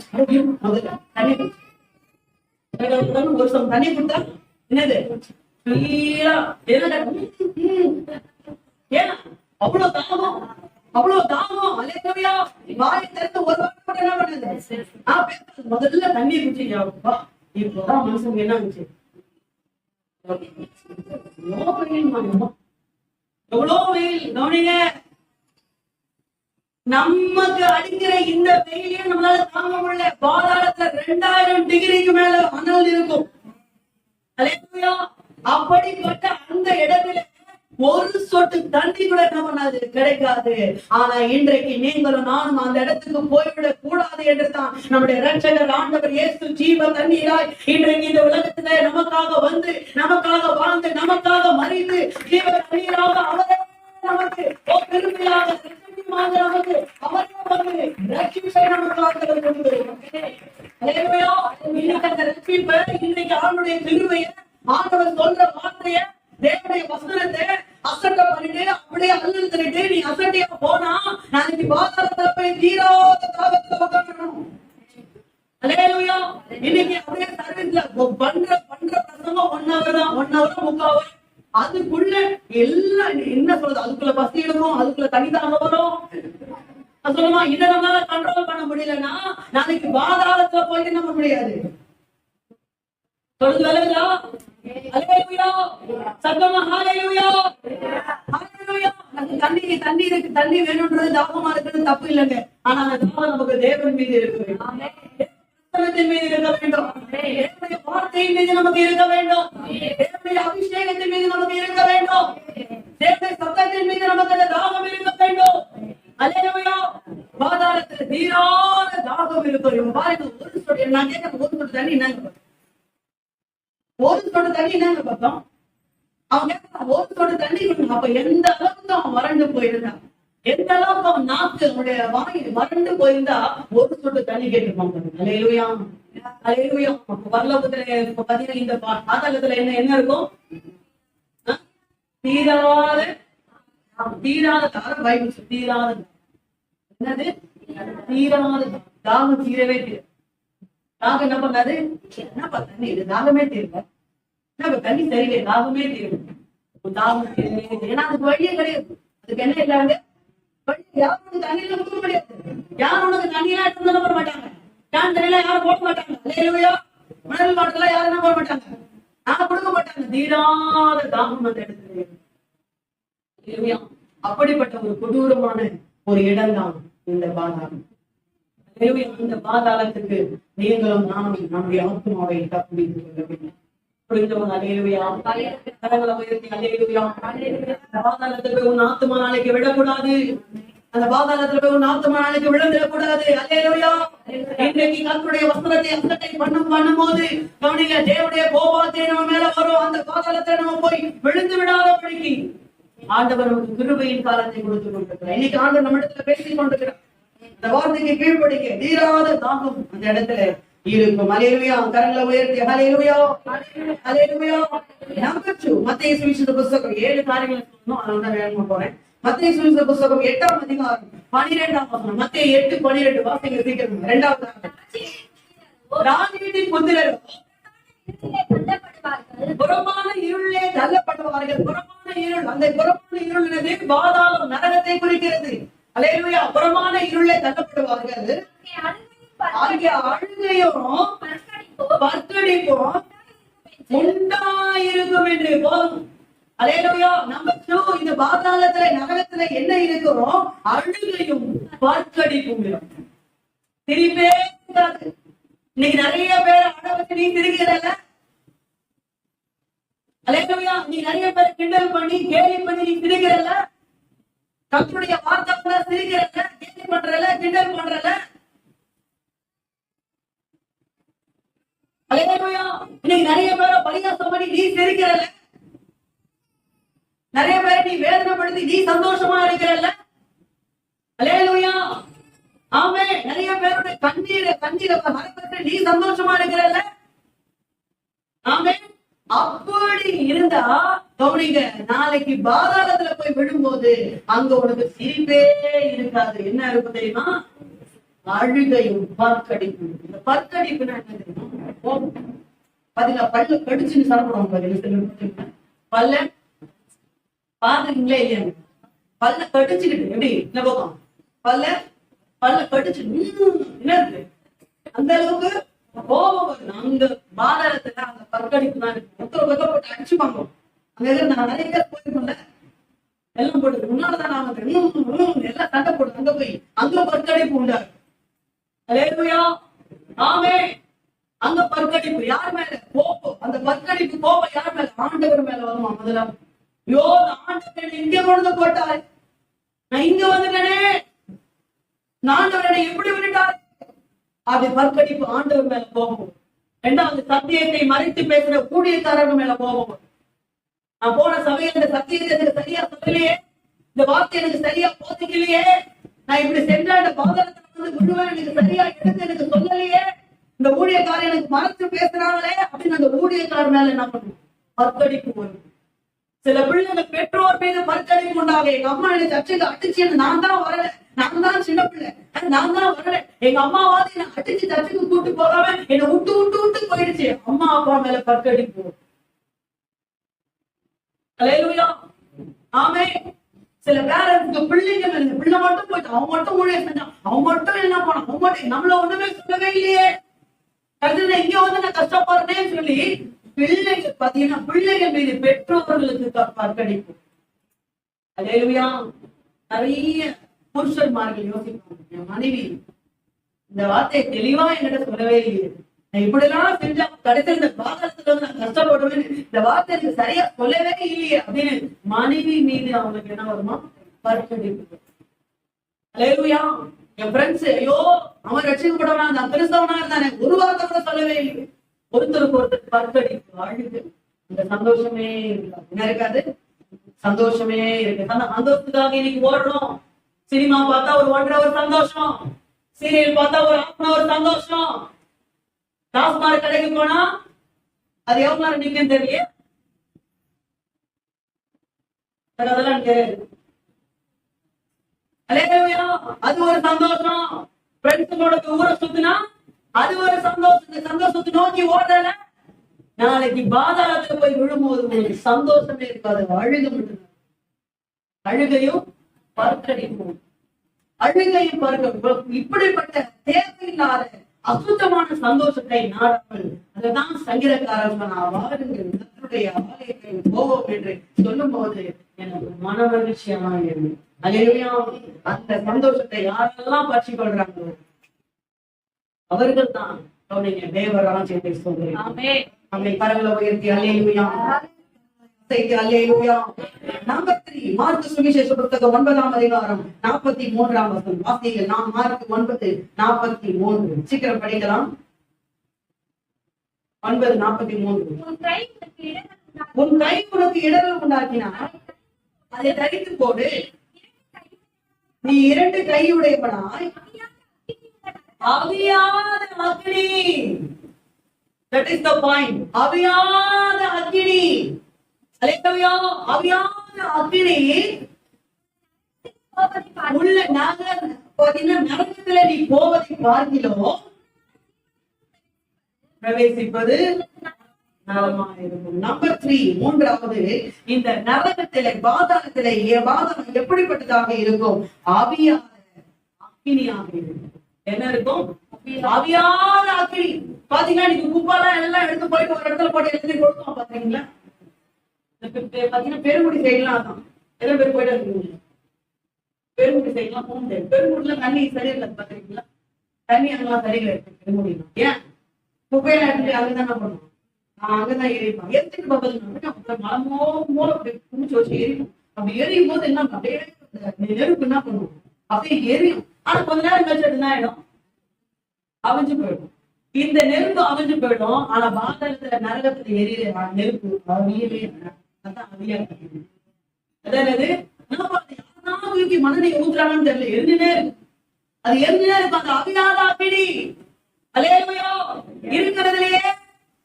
முதல்ல தண்ணி ஒரு சம் தண்ணி கொடுத்தா என்னது ஏன்னா அவ்வளவு தாகம், அவ்வளவு தாகம். அல்லேலூயா. வாயை திறந்து ஒரு வாரம் கூட என்ன பண்ணுது? முதல்ல தண்ணி குடிச்சீங்க. இப்பதான் மனுஷங்க என்ன ஆச்சு? எவ்வளவு வெயில் கவனிங்க. நமக்கு அடிக்கிற இந்த வெயிலே நம்மளால தாங்க முடியல. பாதாளத்துல 2000 டிகிரிக்கு மேல அனல் இருக்கும். அல்லேலூயா. அப்படிப்பட்ட அந்த இடத்துல ஒரு சொட்டு தண்ணி கூட என்ன பண்ணாது, கிடைக்காது. ஆனா இன்றைக்கு நீங்களும் நானும் அந்த இடத்துக்கு போய்விடக் கூடாது என்றுதான் நம்முடைய இரட்சகர் ஆண்டவர் இயேசு ஜீவ தண்ணீராய் இன்றைக்கு இந்த உலகத்திலே நமக்காக வந்து, நமக்காக வாழ்ந்து, நமக்காக மறித்து, ஜீவ தண்ணீராக அவரே நமக்கு பெருமையாக நமக்கு அவரே வந்து ரட்சிப்பை நமக்காக இன்னைக்கு ஆண்டுடைய கிருபையை, ஆண்டவர் சொல்ற வார்த்தைய, தேவனுடைய வசனத்தை அசட்டை பண்ணிட்டு அப்படியே அல்லல் தள்ளிட்டு நீ அசட்டையா போனா நாளைக்கு பாதாளத்துல போய் தீராத தாகத்துல உட்காரணும். அல்லேலூயா. இன்னைக்கு அப்படியே சர்வீஸ்ல பண்ற பிரசங்கம் 1 hour தான், 1 hour 3/4 hour. அதுக்குள்ள எல்லாம் என்ன சொல்றது, அதுக்குள்ள பசி எடுக்கும், அதுக்குள்ள தனி தாகம் வரும். சொல்லுமா இதை நம்மளால கண்ட்ரோல் பண்ண முடியலன்னா நாளைக்கு பாதாளத்துல போயிட்டு நம்ம முடியாது. சொல்லுது விளங்குதா? அல்லேலூயா. சத்தமா ஹல்லேலூயா. ஹல்லேலூயா. தண்ணி இருக்கு, தண்ணி வேணும்ன்றது தாகமா இருக்கிறது தப்பு இல்லைங்க. ஆனா அந்த தாகம் நமக்கு தேவன் மீது இருக்கு, மீது இருக்க வேண்டும், தேவனுடைய வார்த்தையின் மீது நமக்கு இருக்க வேண்டும், தேவனுடைய அபிஷேகத்தின் மீது நமக்கு இருக்க வேண்டும், தேவனுடைய சத்தத்தின் மீது நமக்கு அந்த தாகம் இருக்க வேண்டும். அல்லேலூயா. பாதாளத்துல தீராத தாகம் இருக்கும். பாருங்க, ஒரு சொட்டு நான் கேட்க, ஒரு சொட்டு தண்ணி என்னங்க, ஒரு சொட்டு தண்ணி என்னங்க பார்த்தோம்? அவன் கேட்க ஒரு சொட்டு தண்ணி கொடுங்க. அப்ப எந்த அளவுக்கு அவன் வறண்டு போயிருந்தான், எந்த அளவுக்கு அவன் நாக்கு, அவனுடைய வாய் வறண்டு போயிருந்தா ஒரு சொட்டு தண்ணி கேட்டுப்பாங்க. அல்லேலூயா. அல்லேலூயா. பரலோகத்துல பாத்தீங்கன்னா இந்த பாதாளத்துல என்ன இருக்கும்? தீராத தாகம். பைபிள் தீராத என்னது? தீராத தாகம். தீரவே தீர தாகம் என்ன பண்ணாது? என்னப்பா தண்ணி இது, தாகமே தீரல, என்ன தண்ணி சரியில்லை, தாகமே தீரும். தாகம் தீரவே, ஏன்னா அதுக்கு வழியே கிடையாது. அதுக்கு என்ன இல்லாங்க வழி, யாரும் உனக்கு தண்ணியில கொடுக்க முடியாது, யாரும் உனக்கு தண்ணியெல்லாம் எடுத்து போட மாட்டாங்க, யான் தண்ணியெல்லாம் யாரும் போட மாட்டாங்க. அல்லேலூயா. மினரல் வாட்டர் எல்லாம் யாரும் போட மாட்டாங்க, நான் கொடுக்க மாட்டாங்க. தீராத தாகம் அந்த இடத்துல. அப்படிப்பட்ட ஒரு கொடூரமான ஒரு இடம் தான் இந்த பாதாளம். அந்த பாதாளத்துக்கு நீங்களும் நானும் நம்முடைய ஆத்மாவை தப்பி கொள்ள வேண்டும். புரிந்தவங்க? அல்லேலூயா. கரங்களை உயர்த்தி அல்லேலூயா. பாதாளத்துல போய் உன் ஆத்மா நாளைக்கு விடக்கூடாது, அந்த பாதாளத்துல போய் உன் ஆத்மா நாளைக்கு விழுந்துடக்கூடாது. அல்லேலூயா. இன்றைக்கு கர்த்தருடைய வஸ்திரத்தை அசட்டை பண்ணும் போது கவனிங்க, தேவனுடைய கோபாத்தை நம்ம மேல வரும். அந்த பாதாளத்தை நம்ம போய் விழுந்து விடாதபடிக்கு ஆண்டவர் நமக்கு கிருபையின் காலத்தை கொடுத்து கொண்டிருக்கிறார். இன்னைக்கு ஆண்டவர் நம்ம இடத்துல பேசிக் கொண்டிருக்கிறார். இந்த வார்த்தைக்கு கீழ்ப்படிக்க தீராத தாகம் அந்த இடத்துல இருக்கும். அல்லேலூயா. கரங்களை உயர்த்தி ஹல்லேலூயா. ஹல்லேலூயா. நம்பர் 2 மத்தேயு சுவிசேஷ புத்தகம் 7 காரியங்களை சொல்லணும், அதனால வேகமா போறேன். மத்தேயு சுவிசேஷ புத்தகம் 8ஆம் அதிகாரம் 12ஆம் வசனம். மத்தேயு 8:12 வாசிங்க சீக்கிரம். 2வது ராஜ்யத்தின் புத்திரர் புறமான இருளே தள்ளப்படுவார்கள். புறமான இருள், அந்த புறமான இருள் என்னது? பாதாளம், நரகத்தை குறிக்கிறது. அல்லேலூயா. புறமான இருளே தள்ளப்படுவார்கள். அழுகையும் பற்கடிப்பும் உண்டாயிருக்கும் என்று போதும். அல்லேலூயா. நம்பர் 2, இந்த பாதாளத்துல நரகத்துல என்ன இருக்கிறோம்? அழுகையும் பற்கடிப்பும். சிரிப்பே கூடாது. இன்னைக்கு நிறைய பேர் அட வச்சு நீ சிரிக்கிறல்ல. அல்லேலூயா. நீ நிறைய பேர் கிண்டல் பண்ணி கேலி பண்ணி நீ சிரிக்கிறல்ல. கர்த்தருடைய வார்த்தை சிரிக்கிறல்ல, கேலி பண்றல, கிண்டல் பண்றல. அல்லேலூயா. இன்னைக்கு நிறைய பேரை பரிகாசம் பண்ணி நீ சிரிக்கிறல்ல. நிறைய பேரை நீ வேதனைப்படுத்தி நீ சந்தோஷமா இருக்கிறல்ல. அல்லேலூயா, ஆமே. நிறைய பேருடைய கண்ணீரை மறைப்பட்டு நீ சந்தோஷமா இருக்கிறல்ல. ஆமே. அப்படி இருந்தா கவனிங்க, நாளைக்கு பாதாளத்துல போய் விழும்போது அங்க உனக்கு சிரிப்பே இருக்காது. என்ன இருக்கும் தெரியுமா? அழுகையும் பற்கடிப்பு. இந்த பற்கடிப்புனா என்ன தெரியுமா? பாத்தீங்களா, பல்ல கடிச்சுன்னு சாப்பிடுவாங்க பாத்தீங்களா, பல்ல பாத்துறீங்களா இல்லையா? பல்ல கடிச்சுக்கிட்டு எப்படி இந்த பக்கம் பல்ல கடிச்சு என்ன இருக்கு, அந்த அளவுக்கு கோபம் வருது. அங்க பாதாளத்துல அந்த பற்கடிப்பு தான் இருக்கு. போட்டு அடிச்சுப்பாங்க. அங்க நான் நிறைய பேர் போயிருக்கோம்ல, எல்லாம் போட்டு முன்னாலதான் நான் வந்து எல்லாம் சண்டை போட்டு அங்க போய் அங்க பற்கடிப்பு உண்டாரு. அல்லேலூயா, ஆமே. அங்க பற்கடிப்பு யார் மேல? கோபம். அந்த பற்கடிப்பு கோபம் யார் மேல? ஆண்டவர் மேல வருமா முதல்ல? யோ, ஆண்டவர் இங்க கொண்டு போட்டாரு, நான் இங்க வந்துட்டேனே, ஆண்டவர் எப்படி விட்டுட்டாரு? அது பற்கடிப்பு, ஆண்டவர் மேல கோபம். இரண்டாவது, சத்தியத்தை மறைத்து பேசுற ஊழியக்காரர்கள் மேல கோபம். நான் போன சபையில இந்த சத்தியத்தை எனக்கு சரியா சொல்லலையே, இந்த வார்த்தை எனக்கு சரியா போதிக்கலையே, நான் இப்படி சென்ற இந்த பாதத்துல வந்து விடுவேன் எனக்கு சரியா எடுத்து எனக்கு சொல்லலையே, இந்த ஊழியக்காரர் எனக்கு மறைச்சு பேசுறாங்களே அப்படின்னு அந்த ஊழியக்காரர் மேல என்ன பண்ணுவோம்? பற்கடிப்பு வரும். சில பிள்ளைகள் பெற்றோர் மீது பற்கடிப்பு உண்டாக, எங்க அம்மா எனக்கு சர்ச்சைக்கு அடிச்சு நான் தான் வரல, நான் தான் சின்ன பிள்ளை, நான் தான் வரல, எங்க அம்மாவாது என்ன அடிச்சு சர்ச்சைக்கு கூட்டு போகாம என்னை விட்டு விட்டு விட்டு போயிடுச்சு. அம்மா அப்பா மேல பற்கடிப்பு. அல்லேலூயா, ஆமே. சில பேரண்ட்ஸ்க்கு பிள்ளைங்க மேல, பிள்ளை மட்டும் போயிட்டு அவன் மட்டும் ஊழியம் செஞ்சான், அவன் மட்டும் என்ன பண்ணான், அவன் மட்டும் நம்மள ஒண்ணுமே சொல்லவே இல்லையே, கருதுன இங்க வந்து நான் கஷ்டப்படுறேன்னு சொல்லி பிள்ளைகள் பாத்தீங்கன்னா பிள்ளைகள் மீது பெற்றோர்களுக்கு பற்கடிப்பு. அல்லேலூயா, நிறைய புருஷன்மார்கள் யோசிப்பாங்க, என் மனைவி இந்த வார்த்தையை தெளிவா என்கிட்ட சொல்லவே இல்லையே, நான் இப்படி எல்லாம் செஞ்சா கடைசியில் இந்த பாதத்துல வந்து நான் கஷ்டப்படுவேன், இந்த வார்த்தை எனக்கு சரியா சொல்லவே இல்லையே அப்படின்னு மனைவி மீது அவங்களுக்கு என்ன வருமா? பற்கடிப்பு. அல்லேலூயா, என் ஃப்ரெண்ட்ஸ், ஐயோ அவன் ரட்சிக்கப்படவனா, நான் கிறிஸ்தவனா இருந்தானே, ஒரு வார்த்தை கூட சொல்லவே இல்லை. ஒருத்தருக்கு ஒருத்தர் பற்கடிப்பு, அழுது, இந்த சந்தோஷமே இருக்காது. என்ன இருக்காது? சந்தோஷமே இருக்கு. அந்த சந்தோஷத்துக்காக இன்னைக்கு ஓடுறோம். சினிமா பார்த்தா ஒரு 1.5 hour சந்தோஷம், சீரியல் பார்த்தா ஒரு 1/2 hour சந்தோஷம், டாஸ்மார்க் கடைக்கு போனா அது எவ்வளவு நேரம் நிக்குன்னு தெரியல, அதெல்லாம் தெரியாது. அல்லேலூயா, அது ஒரு சந்தோஷம். ஃப்ரெண்ட்ஸோட ஊரை சுத்தினா அது ஒரு சந்தோஷம். இந்த சந்தோஷத்தை நோக்கி ஓடுறல, நாளைக்கு பாதாளத்துல போய் விழும்போது உங்களுக்கு சந்தோஷமே இருக்காது, அழுக மட்டும். அழுகையும் பற்கடிப்பும், அழுகையும் பற்கடிப்பும். இப்படிப்பட்ட தேவையில்லாத அசுத்தமான சந்தோஷத்தை நாடாமல், அதுதான் சங்கீதக்காரன் வாருங்கள் கர்த்தருடைய ஆலயத்தில் போவோம் என்று சொல்லும் போது எனக்கு மன மகிழ்ச்சியாக இருக்கு. அல்லேலூயா, அந்த சந்தோஷத்தை யாரெல்லாம் பற்றி கொள்றாங்களோ அவர்கள் தான் தேவராஜ்யத்தை சொல்றேன். ஆமென். கரங்களை உயர்த்தி அல்லேலூயா, அல்லேலூயா. நம்பர் 3, மார்க்கு சுவிசேஷ புத்தகம் 9ஆம் அதிகாரம் 43ஆம் வசனம் வாசிங்கள். நாம் மார்க் 9:43 சீக்கிரம் படிக்கலாம். 9:43. உன் கை உனக்கு இடரல் உண்டாக்கினார், அதை தரித்து போடு. நீ 2 கையுடையவனாய் அவியாத அக்கினி. That is the point. அவியாத அக்கினி. அல்லேலூயா, அவியாத அக்கினி உள்ள நரகத்துல நீ போவதை பார்க்கிறோ பிரவேசிப்பது நலமாயிருக்கும். நம்பர் 3, மூன்றாவது, இந்த நரகத்திலே பாதாளத்திலே பாதாளம் எப்படிப்பட்டதாக இருக்கும்? அவியாத அக்கினியாக இருக்கும். என்ன இருக்கும்? அவியாத அக்கினி. பாத்தீங்கன்னா நீங்க குப்பாலாம் எல்லாம் எடுத்து போயிட்டு ஒரு இடத்துல போட்டு எடுத்து கொடுத்தோம் பாத்தீங்களா? பாத்தீங்கன்னா பெருங்குடி சைட்லாம் தான் எத்தனை பேர் போயிட்டு இருக்கீங்க? பெருங்குடி சைட்லாம் போக முடியாது. பெருங்குடில தண்ணி சரியில்லை பாத்தீங்களா? தண்ணி அங்கெல்லாம் சரியில்லை இருக்கு பெருங்குடினா. ஏன்? குப்பையெல்லாம் எடுத்துட்டு அங்கதானே பண்ணுவோம், அங்கதான் எரிப்போம். எடுத்துட்டு பார்ப்பது மலமோ மூல குமிச்சு வச்சு எரியும். அப்படி எரியும் போது என்ன அப்படியே நெருப்பு என்ன பண்ணுவோம், அப்படியே எரியும். ஆனா கொஞ்ச நேரம் கழிச்சு என்ன ஆயிடும்? அவிஞ்சு போயிடும். இந்த நெருப்பு அவிஞ்சு போயிடும். ஆனா பாதாளத்துல நரகத்துல எரியற நெருப்பு அவியவே, அதான் அவியா. அதாவது யாருதான் தூக்கி மண்ணெண்ணெய் ஊத்துறாங்கன்னு தெரியல, எரிஞ்சுனே இருக்கு. அது எரிஞ்சுனே இருக்கு. அந்த அவியாத அக்கினி அல்லேலூயா இருக்கிறதுலயே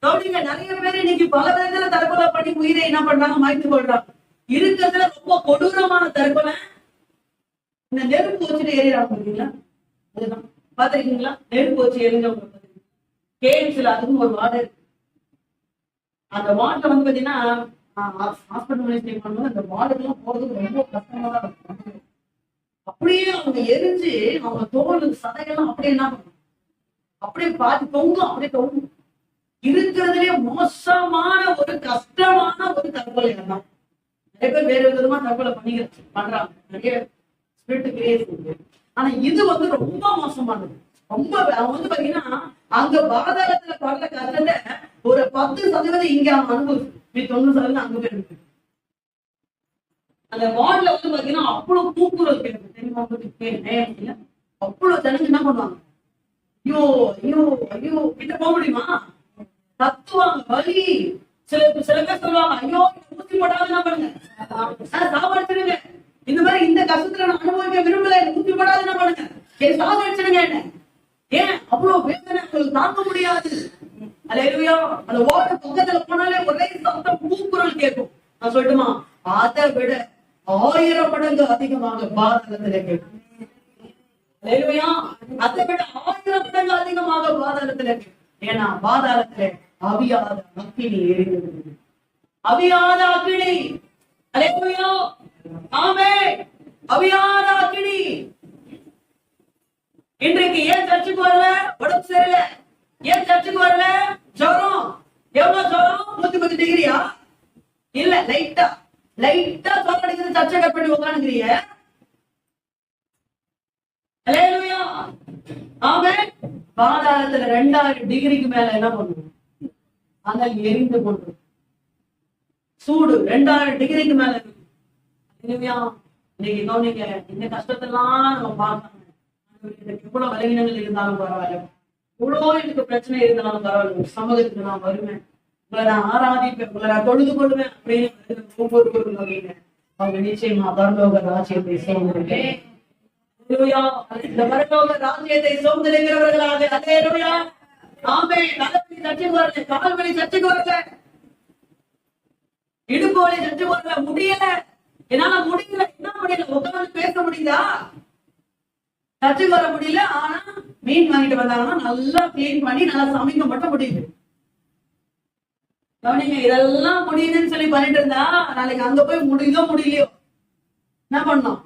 கவனிங்க. நிறைய பேர் இன்னைக்கு பல விதத்துல தற்கொலை பண்ணி உயிரை என்ன பண்றாங்க, மாய்த்து கொள்றாங்க. இருக்கிறதுல ரொம்ப கொடூரமான தற்கொலை இந்த நெருப்பு வச்சுட்டு எறிறாங்க பாத்தீங்களா? அதுதான் பாத்திருக்கீங்களா? நெருப்பு வச்சு எரிஞ்சவங்க கேம்ஸ்ல அதுவும் ஒரு வார்டு இருக்கு. அந்த வார்டுல வந்து பாத்தீங்கன்னா ஹாஸ்பிட்டல் பண்ணும்போது அந்த வார்டுக்கெல்லாம் போறதுக்கு ரொம்ப கஷ்டமா தான் இருக்கும். அப்படியே அவங்க எரிஞ்சு அவங்க தோல் சதையெல்லாம் அப்படியே என்ன பண்ணும், அப்படியே பாதி தொங்கும், அப்படியே தொங்கும். இருக்கிறதுலே மோசமான ஒரு கஷ்டமான ஒரு தற்கொலை தான். நிறைய பேர் வேற விதமா தற்கொலை பண்றாங்க, நிறைய ஸ்பிரிட் கிரியேட். ஆனா இது வந்து ரொம்ப மோசமானது. ரொம்ப அவங்க வந்து பாத்தீங்கன்னா அங்க பாதாளத்துல படுற கஷ்டத்தை ஒரு 10% இங்க அவங்க அனுபவிச்சு 90% அங்க போய் இருக்கு. அந்த வார்டுல வந்து பாத்தீங்கன்னா அவ்வளவு கூக்குரல் கேட்கும் தெரியுமா? அவ்வளவு தெரிஞ்சு என்ன பண்ணுவாங்க, ஐயோ ஐயோ ஐயோ கிட்ட போக முடியுமா, கத்துவாங்க வலி. சில பேர் சொல்லுவாங்க, ஐயோ ஊசி போடாதுன்னா பண்ணுங்க, சாவடிச்சிருங்க. இந்த மாதிரி இந்த கஷ்டத்துல நான் அனுபவிக்க விரும்பல, ஊசி போடாதுன்னா பண்ணுங்க, சாவடிச்சிருங்க. என்ன ஏன் அவ்வளவு வேதனை உங்களுக்கு தாங்க முடியாது? அல்லேலூயா. அந்த வார்டு பக்கத்துல போனாலே ஒரே சத்தம் கூக்குரல் கேட்கும். நான் சொல்லட்டுமா, அதை விட 1000 மடங்கு அதிகமாக பாதாளத்துல கேட்கும். அல்லேலூயா. அதை விட 1000 மடங்கு அதிகமாக பாதாளத்துல கேட்கும். ஏன்னா பாதாளத்துல அவியாத அக்கினி எரிகிறது. அவியாத அக்கினி. அல்லேலூயா. ஆமென். அவியாத அக்கினி. இன்றைக்கு ஏன் சர்ச்சுக்கு வரல? உடம்பு சரியில்லை. ஏன் சர்ச்சுக்கு வரல? ஜுரம். எவ்வளவு ஜுரம்? 110 டிகிரியா? இல்ல, லைட்டா ஜுரம் அடிக்கிறது. சர்ச்சை கட் பண்ணி உட்காந்துக்கிறீங்க. அல்லேலூயா. ஆமென். பாதாளத்துல 2000 டிகிரிக்கு மேல என்ன பண்ணுவோம்? ஆனால் எரிந்து கொண்டு சூடு 2000 டிகிரிக்கு மேல இருக்கு. அல்லேலூயா. இன்னைக்கு கவனிங்க, இந்த கஷ்டத்தெல்லாம் நம்ம பார்க்கணும். எவ்வளவு பலவீனங்கள் இருந்தாலும் பரவாயில்ல, இவ்வளோ எனக்கு பிரச்சனை இருந்தாலும் பரவாயில்ல, சமூகத்துக்கு நான் வருவேன், உங்களை நான் ஆராதிப்பேன், உங்களை நான் தொழுது கொள்வேன் அப்படின்னு ஒவ்வொருவரும் அவங்க நிச்சயமா பரலோக ராஜ்யத்தை சோதனை. இந்த பரலோக ராஜ்யத்தை சோதனைங்கிறவர்களாக அல்லேலூயா. ஆமென். தலைவலி சர்ச்சைக்கு வரல, கால் வலி சர்ச்சைக்கு வரல, இடுப்பு வலி சர்ச்சைக்கு வரல, முடியல, என்னால முடியல. என்ன முடியல? உட்கார்ந்து பேச முடியுதா? சர்ச்சைக்கு வர முடியல. ஆனா மீன் வாங்கிட்டு வந்தாங்கன்னா நல்லா கிளீன் பண்ணி நல்லா சமைக்க மட்டும் முடியுது. கவனிங்க, இதெல்லாம் முடியுதுன்னு சொல்லி பண்ணிட்டு இருந்தா நாளைக்கு அங்க போய் முடியுதோ முடியலையோ என்ன பண்ணோம்?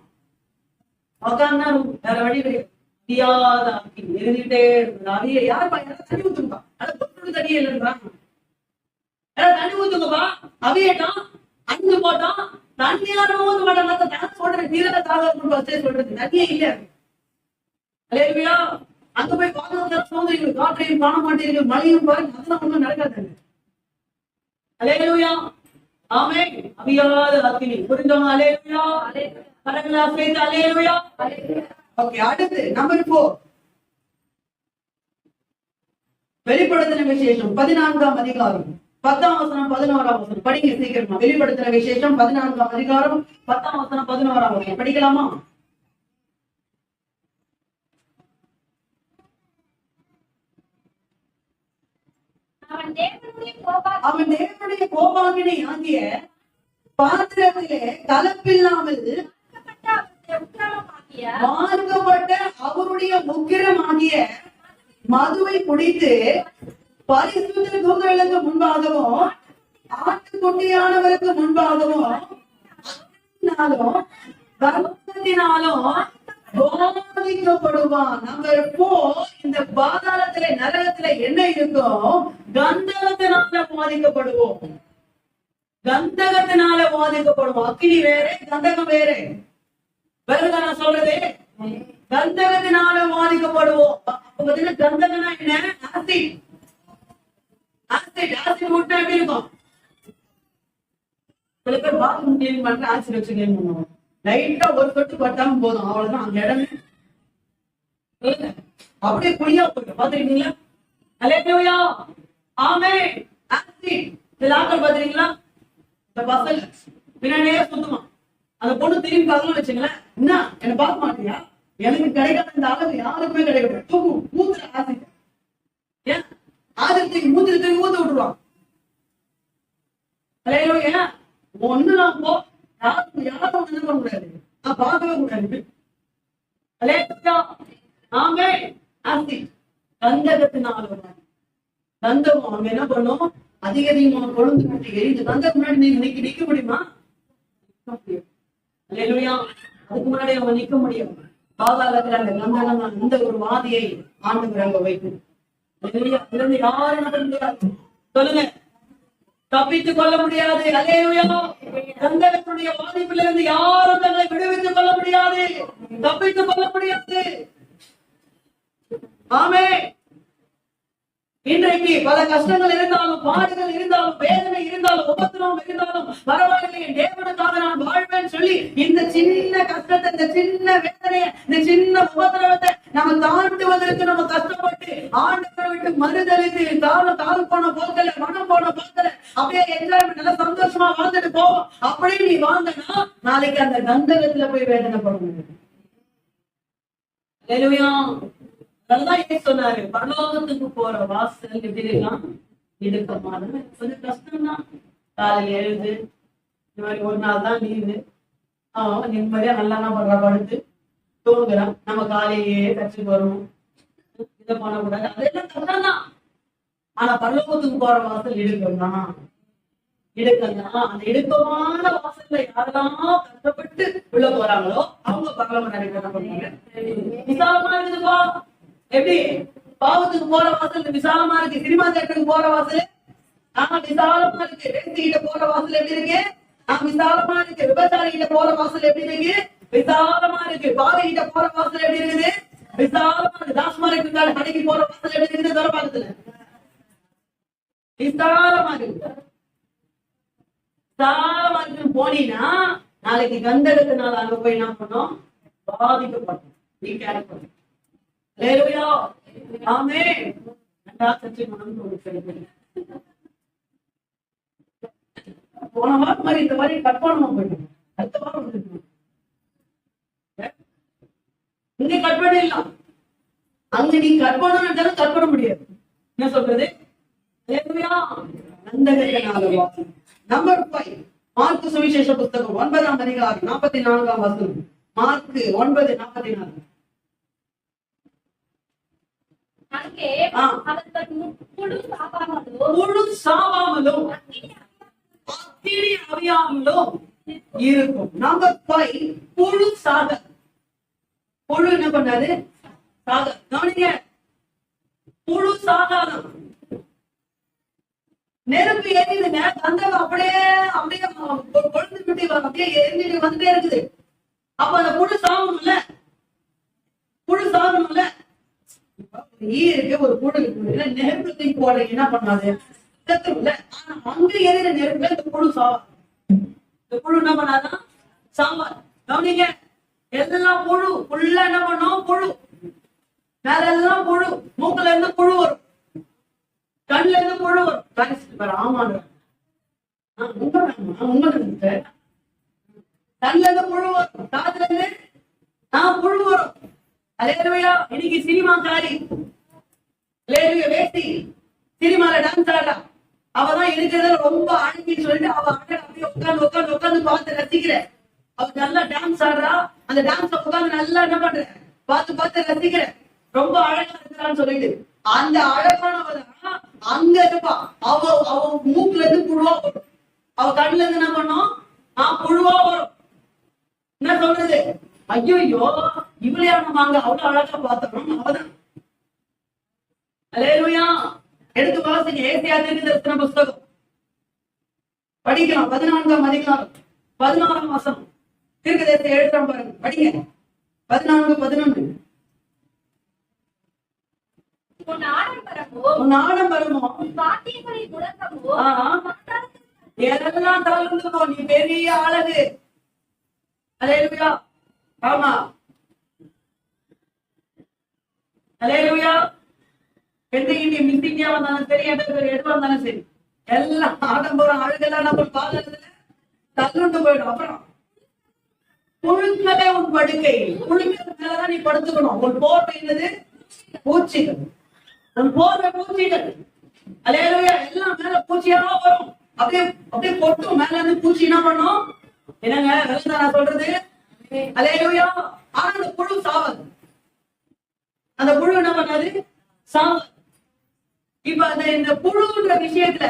உட்கார்ந்தா வேற வழி கிடையாது. எழுதிட்டே இருந்தா யாருப்பா தண்ணி ஊத்துங்கப்பா, தண்ணி இல்லைன்றாங்க. தண்ணி ஊத்துங்கப்பா, அவியட்டும் 5 போட்டோம், தண்ணி யாரும் ஊத்த மாட்டாங்க. சொல்றேன், நீரத்தை தாக சொல்றது தண்ணியே இல்ல. அல்லேலூயா. அங்க போய் பாதுகாப்பு சோதனைகள், காற்றையும் காண மாட்டீர்கள், மழையும் பாருங்க, அதெல்லாம் ஒண்ணும் நடக்காது. அல்லேலூயா. ஆமென். அவியாத அக்கினி. புரிஞ்சவங்க அல்லேலூயா. கரங்களை அசைத்து அல்லேலூயா. ஓகே, அடுத்து நம்பர் 4 வெளிப்படுத்தின விசேஷம் 14ஆம் அதிகாரம் 10ஆம் வசனம் 11ஆம் வசனம் படிங்க சீக்கிரமா. வெளிப்படுத்தின விசேஷம் 14ஆம் அதிகாரம் 10ஆம் வசனம் 11ஆம் வசனம் படிக்கலாமா? அவன் தேவனுடைய கோபாகினி ஆகிய பாத்திரத்திலே கலப்பில்லாமல் வார்க்கப்பட்ட அவருடைய உக்கிரமாகிய மதுவை குடித்து பரிசுத்த தூதர்களுக்கு முன்பாகவும் ஆட்டுக்குட்டியானவருக்கு முன்பாகவும் கர்ப்பத்தினாலும் பாதிக்கப்படுவான். நம்பர் 4, இந்த பாதாளத்தில நரகத்தில என்ன இருக்கும்? கந்தகத்தினால பாதிக்கப்படுவோம். கந்தகத்தினால பாதிக்கப்படுவோம். அக்கினி வேற, கந்தகம் வேற. வேறதான் நான் சொல்றது. கந்தகத்தினால பாதிக்கப்படுவோம். கந்தகம்னா என்ன? ஆசிட். ஆசிட் விட்டா எப்படி இருக்கும்? சில பேர் பாத்ரூம் கிளீன் பண்ற ஆசிட் வச்சு கிளீன் பண்ணுவோம். லைட்டா ஒரு சொட்டு பட்டாம போதும், அவ்வளவுதான். அந்த இடமே அப்படியே குழியா போயிடும். பாத்துருக்கீங்களா? அல்லேலூயா. ஆமென். ஆசிட். இந்த லாக்கர் பாத்துறீங்களா? இந்த பசங்க பின்னாடியே சுத்துமா, அந்த பொண்ணு திரும்பி பார்க்கணும் வச்சுங்களேன், என்ன என்ன பார்க்க மாட்டியா, எனக்கு கிடைக்காத இந்த அளவு யாருக்குமே கிடைக்காது, தூக்கும் மூத்துல ஆசை, ஏன் ஆதரத்துக்கு மூத்திரத்துக்கு ஊத்த விட்டுருவான். ஏன் ஒண்ணுலாம் போ, யாரும் யாரும் என்ன பண்ண கூடாது, நான் பார்க்கவே கூடாது. ஆமே ஆசி கந்தகத்தினால கந்தகம் அவங்க என்ன பண்ணும், அதிக அதிகமான கொழுந்து கட்டி எரிந்து கந்தகம் முன்னாடி நீங்க நிக்க முடியுமா? அதுக்கு முன்னாடி அவங்க நிக்க முடியும். பாதாளத்துல அந்த கந்தகம் அந்த ஒரு வாதியை ஆண்டவர் அங்க வைக்கும். யாரும் நம்ப முடியாது, சொல்லுங்க, தப்பித்துக் கொள்ள முடியாது. அல்லேலூயா. கந்தகத்துடைய பாதிப்பில் இருந்து யாரும் தங்களை விடுவித்துக் கொள்ள முடியாது, தப்பித்துக் கொள்ள முடியாது. ஆமே. இன்றைக்கு பல கஷ்டங்கள் இருந்தாலும், பாடுகள் இருந்தாலும், வேதனை இருந்தாலும், உபத்திரவம் இருந்தாலும் பரவாயில்லை, தேவனுக்காக நான் வாழ்வேன்னு சொல்லி இந்த சின்ன கஷ்டத்தை, இந்த சின்ன வேதனையை, இந்த சின்ன உபத்திரவத்தை நம்ம தாண்டுவதற்கு நம்ம கஷ்டப்பட்டு ஆண்டவரை விட்டு மறுதளித்து கால் போன போக்கல, மனம் போன போக்கல, அப்படியே என்ஜாய்மெண்ட் நல்லா சந்தோஷமா வாழ்ந்துட்டு போவோம். அப்படியே நீ வாழ்ந்தனா நாளைக்கு அந்த கந்தகத்துல போய் வேதனை பண்ண முடியும். அதனாலதான் சொன்னாரு, பரலோகத்துக்கு போற வாசல் எப்படிலாம் இடுக்கமான கொஞ்சம் கஷ்டம்தான். காலையில எழுது, இந்த மாதிரி ஒரு நாள் தான் லீவு, நிம்மதியா நல்லா பண்ற படுத்து தூங்குறான். நம்ம காலையிலேயே கற்றுக்கு வரணும், இதை பண்ணக்கூடாது, அதெல்லாம் கஷ்டம்தான். ஆனா பரலோகத்துக்கு போற வாசல் இடுக்கம்தான், இடுக்கம்தான். அந்த இடுக்கமான வாசல்ல யாரெல்லாம் கஷ்டப்பட்டு உள்ள போறாங்களோ அவங்க பரலோகம் நினைக்க பண்ணுவாங்க. விசாலமா இருக்குதுப்பா. எப்படி பாவத்துக்கு போற வாசல் விசாலமா இருக்கு, சினிமா தேட்டருக்கு போற வாசல் விசாலமா இருக்கு, வேசிக்கிட்ட போற வாசல் எப்படி இருக்கு, விசாலமா இருக்கு, விபச்சாரி கிட்ட போற வாசல் எப்படி இருக்கு, விசாலமா இருக்கு, பாவை கிட்ட போற வாசல் எப்படி இருக்குது, விசாலமா இருக்கு, தாஸ்மாருக்கு கடைக்கு போற வாசல் எப்படி இருக்குது, தொடர்பாகத்துல விசாலமா இருக்கு. விசாலமா இருக்கு போனீங்கன்னா நாளைக்கு கந்தகத்தினால அங்க போய் என்ன பண்ணோம், பாதிக்கப்பட்டோம். நீ கேர் பண்ண. போன வாரம் மாதிரி இந்த மாதிரி கட் பண்ணணும், போயிட்டு அடுத்த வாரம் இங்க கட் பண்ணிடலாம். அங்க நீ கட் பண்ணணும் கட் பண்ண முடியாது. என்ன சொல்றது? நம்பர் 5 மார்க்கு சுவிசேஷ புஸ்தகம் 9ஆம் அதிகாரம் 44ஆம் வசனம். மார்க்கு 9:44. இருக்கும். நம்பர் 5 புழு சாக. புழு என்ன பண்ணாது? சாக. கவனிங்க, புழு சாகாதான். நெருப்பு எரியுதுங்க, கந்தகம் அப்படியே அப்படியே கொழுந்து விட்டு அப்படியே எரிஞ்சிட்டு வந்துட்டே இருக்குது. அப்ப அந்த புழு சாகணும்ல, புழு சாகணும்ல. இருக்கு ஒரு புழு இருக்கு, நெருப்பு தூக்கி போடுறீங்க, என்ன பண்ணாது? செத்துரும்ல. ஆனா அங்க எரியிற நெருப்புல இந்த புழு சாவா. இந்த புழு என்ன பண்ணாதான்? சாம்பார். கவனிங்க, எல்லாம் புழு ஃபுல்லா என்ன பண்ணோம்? புழு. மேல எல்லாம் புழு, மூக்குல இருந்து புழு வரும், கண்ணுல இருந்து புழு வரும். ஆமாங்க, கண்ணுல இருந்து புழு வரும், காதுல இருந்து புழு வரும். அல்லேலூயா. இன்னைக்கு சினிமா காரி வேசி சினிமால டான்ஸ் ஆடுறா, அவதான் இருக்கிறத ரொம்ப அழகின்னு சொல்லிட்டு அவ அப்படியே உட்காந்து உட்காந்து உட்காந்து பார்த்து ரசிக்கிற. அவ நல்லா டான்ஸ் ஆடுறா, அந்த டான்ஸ் உட்காந்து நல்லா என்ன பண்ற பார்த்து பார்த்து ரசிக்கிற, ரொம்ப அழகா இருக்கிறான்னு சொல்லிட்டு. அந்த அழகானவதான் அங்க இருப்பா. அவ அவ மூக்குல இருந்து புழுவா வரும், அவ கண்ணுல இருந்து என்ன பண்ணும்? புழுவா வரும். என்ன சொல்றது? ஐயோ இவளையா நம்ம அங்க அவ்வளவு அழகா பார்த்தோம். அவதான். அல்லேலூயா. எடுத்து வாசிங்க, ஏசாயா தீர்க்கதரிசன புஸ்தகம் படிக்கலாம். 14ஆம் அதிகாரம் 16ஆம் வசனம். தீர்க்கதரிசி எழுதுறான் பாருங்க, படிங்க. 14:11. உன் ஆடம்பரமோ எதெல்லாம் தளர்ந்துக்கோ, நீ பெரிய அழகு. அல்லேலூயா. ஆமா, அல்லேலூயா. எந்த மிஸ்டிங்கா வந்தாலும் சரி, எதுவா இருந்தாலும் சரி, எல்லாம் ஆடம்பரம் அழகெல்லாம் நம்ம பாதத்துல தள்ளுண்டு போயிடும். அப்புறம் புழுக்களே உன் படுக்கை. புழுக்கள் மேலதான் நீ படுத்துக்கணும். உன் போர்வை என்னது? பூச்சிகள். உன் போர்வை பூச்சிகள். அல்லேலூயா. எல்லாம் மேல பூச்சியா வரும். அப்படியே அப்படியே கொட்டும். மேல இருந்து பூச்சி என்ன பண்ணும்? என்னங்க விளங்குதா நான் சொல்றது? அல்லேலூயா. ஆனா அந்த புழு சாவது. அந்த புழு என்ன பண்ணாது? சாவது. இப்ப அந்த இந்த புழுன்ற விஷயத்துல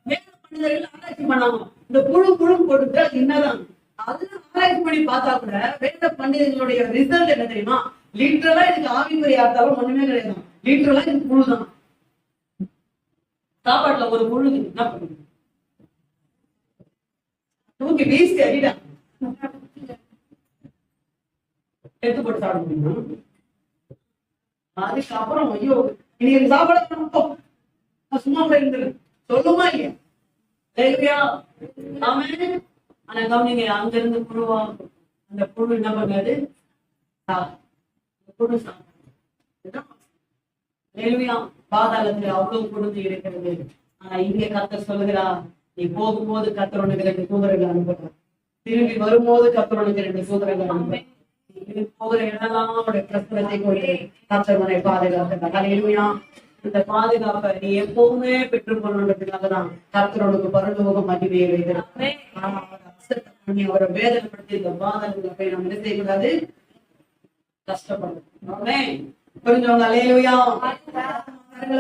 வேத பண்டிதர்கள் ஆராய்ச்சி பண்ணாங்க. இந்த புழு கொடுத்து அது என்னதான் அதெல்லாம் ஆராய்ச்சி பண்ணி பார்த்தா கூட வேத பண்டிதர்களுடைய ரிசல்ட் என்ன தெரியுமா? லிட்டரலா இதுக்கு ஆவிக்குரிய அர்த்தம் ஒண்ணுமே கிடையாது. லிட்டரலா இது புழுதான். சாப்பாட்டுல ஒரு புழு என்ன பண்ணுது? தூக்கி வீசி அடிடா எடுத்து போட்டு சாப்பிட முடியுமா? அதுக்கப்புறம் ஐயோ இன்னைக்கு சாப்பாடு சும்மா கூட இருந்தது சொல்லுமா இல்லையா? ஆமென். ஆனா கவனிங்க, அங்க இருந்து புழுவா அந்த புழு என்ன பண்ணாது? புழு சாப்பிடும். பாதாளத்துல அவ்வளவு பொழுது இருக்கிறது. ஆனா இங்க கர்த்தர் சொல்லுகிறா, நீ போகும்போது கர்த்தர் உனக்கு 2 தூதர்கள் அனுப்புறார். திரும்பி வரும்போது கர்த்தர் உனக்கு 2 தூதர்கள் அனுப்புறார். போகிற இடம்லாம் அவருடைய பிரசனத்தை கொண்டு கர்த்தர் உன்னை பாதுகாக்கிறார். அல்லேலூயா. இந்த பாதுகாப்பை நீ எப்பவுமே பெற்றுக்கொள்ளணுன்றதுக்காகதான் கர்த்தரோனுக்கு பரலோக மகிமையை வைக்கிறார். ஆனா அவரை வேதனைப்படுத்தி இந்த பாதகங்களை போய் நம்ம என்ன செய்யக்கூடாது? கஷ்டப்படணும். புரிஞ்சவங்க? அல்லேலூயா.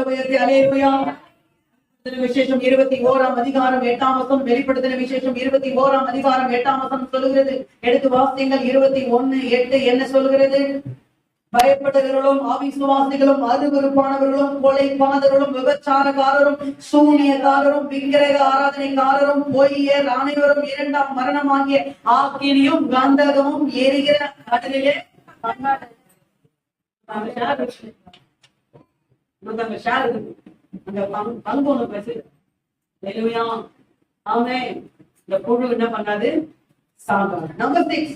உயர்த்தி அல்லேலூயா. விசேஷம் 21ஆம் அதிகாரம் 8ஆம் வசனம், வெளிப்படுத்தின விசேஷம் 21ஆம் அதிகாரம் 8ஆம் வசனம் சொல்லுகிறது. எடுத்து வாசிங்கள். 21:8 என்ன சொல்லுகிறது? பயப்படுகிறவர்களும் அவிசுவாசிகளும் அருவருப்பானவர்களும் கொலைபாதகர்களும் விபச்சாரக்காரரும் சூனியக்காரரும் விக்கிரக ஆராதனைக்காரரும் பொய்யர் அனைவரும் 2ஆம் மரணமாகிய ஆக்கினியும் கந்தகமும் எரிகிற கடலிலே பங்கு ஒண்ணு பேசு. இந்த புழு என்ன பண்ணாது? சாகாது. நம்பர் 6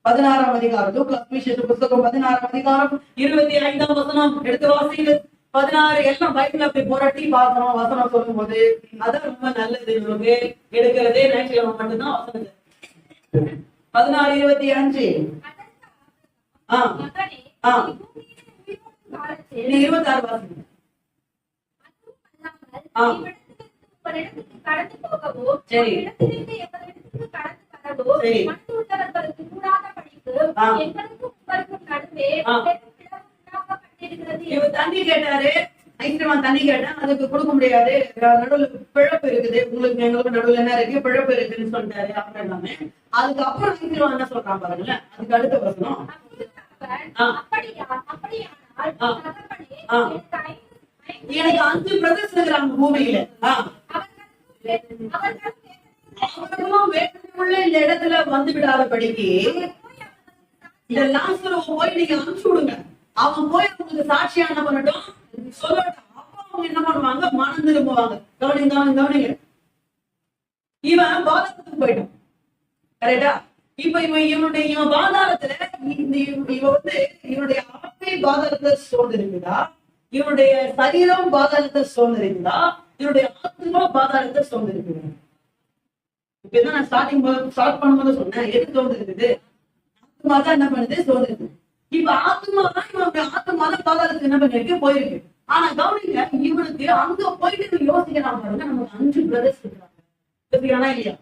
16ஆம் அதிகாரம் லூக்காஸ் விசேஷ புத்தகம் 16ஆம் அதிகாரம் 25ஆம் வசனம் எடுத்து வாசிங்க. 16 எல்லாம் பைபிள் அப்படி புரட்டி பார்க்கணும். வசனம் சொல்லும் போது அதான் ரொம்ப நல்லது. நமக்கு எடுக்கிறதே ஞாயிற்றுக்கிழமை மட்டும்தான் வசனம். 16:25 26 வாசிங்க. சரி தண்ணி கேட்டாரு. ஐஸ்கிரீம் தண்ணி கேட்டேன், அதுக்கு கொடுக்க முடியாது. நடுவுல பிழப்பு இருக்குது. உங்களுக்கு எங்களுக்கு நடுவுல என்ன இருக்கு? பிழப்பு இருக்குன்னு சொல்லிட்டாரு. அப்புறம் எல்லாமே அதுக்கப்புறம் ஐஸ்கிரீம் என்ன சொல்றான் பாருங்களேன். அதுக்கு அடுத்த வசனம் எனக்கு 5 பிரதர்ஸ் இருக்கிறாங்க பூமியில. வேண்டுமுள்ள இந்த இடத்துல வந்து விடாதபடிக்கு இந்த லாசரு போய் நீங்க அனுப்பிச்சு விடுங்க. அவன் போய் உங்களுக்கு சாட்சியா என்ன பண்ணட்டும், சொல்லட்டும். அப்ப அவங்க என்ன பண்ணுவாங்க? மனம் திரும்புவாங்க. கவனிங்க. இவன் பாதாளத்துக்கு போயிட்டான். கரெக்டா? இப்ப இவன் பாதாளத்துல இவன் வந்து இவனுடைய ஆத்மை பாதாளத்தை சோர்ந்திருக்குதா? இவனுடைய சரீரம் பாதாளத்தை சோர்ந்திருக்குதா? இவனுடைய ஆத்மா பாதாளத்தை சோர்ந்திருக்குதா? இப்பதான் நான் ஸ்டார்ட் பண்ணும்போது சொன்னேன். எது சோர்ந்திருக்குது? ஆத்மா தான் என்ன பண்ணுது? சோர்ந்திருக்கு. இப்ப ஆத்மா தான் இவனுடைய ஆத்மா தான் பாதாளத்துக்கு என்ன பண்ணிருக்கு? போயிருக்கு. ஆனா கவனிங்க, இவனுக்கு அங்க போயிட்டு யோசிக்கலாம் பாருங்க. நமக்கு 5 பிரதர்ஸ் இருக்காங்க. யோசிக்கிறானா இல்லையா?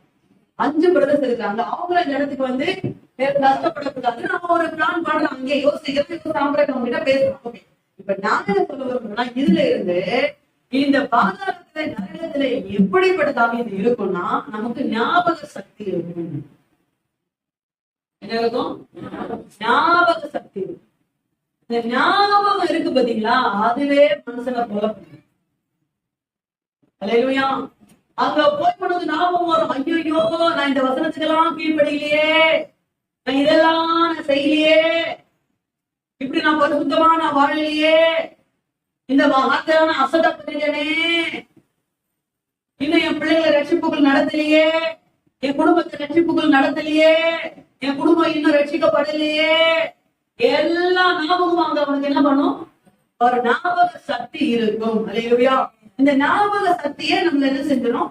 5 பிரதர்ஸ் இருக்காங்க. அவங்கள இந்த இடத்துக்கு வந்து கஷ்டப்படக்கூடாது. நம்ம ஒரு பிளான் பண்றோம். அங்கே யோசிக்கிறோம். சாம்பிராட்டம் கிட்ட பேசுறோம். ஓகே, இப்ப நான் என்ன சொல்ல விரும்புறேன்னா, இதுல இருந்து இந்த பாதாளத்துல நரகத்துல எப்படிப்பட்டதாக இது இருக்கும்னா, நமக்கு ஞாபக சக்தி இருக்கும். என்ன இருக்கும்? ஞாபக சக்தி. இந்த ஞாபகம் இருக்கு பாத்தீங்களா? அதுவே மனுஷனை போல. அல்லேலூயா. அங்க போய் பண்ணது ஞாபகம் வரும். ஐயோ, நான் இந்த வசனத்துக்கெல்லாம் கீழ்படியிலையே, நான் இதெல்லாம் நான் செய்யலையே, இப்படி நான் பரிசுத்தமா நான் வாழலையே, இந்த வார்த்தை நான் அசட்டப்பட்டேனே, இன்னும் என் பிள்ளைகளை ரட்சிப்புகள் நடத்தலையே, என் குடும்பத்தை ரட்சிப்புகள் நடத்தலையே, என் குடும்பம் இன்னும் ரட்சிக்கப்படலையே, எல்லாம் ஞாபகம் அங்க அவனுக்கு என்ன பண்ணும்? ஒரு ஞாபக சக்தி இருக்கும். அல்லேலூயா. இந்த ஞாபக சக்தியே நம்மள என்ன செஞ்சிடும்?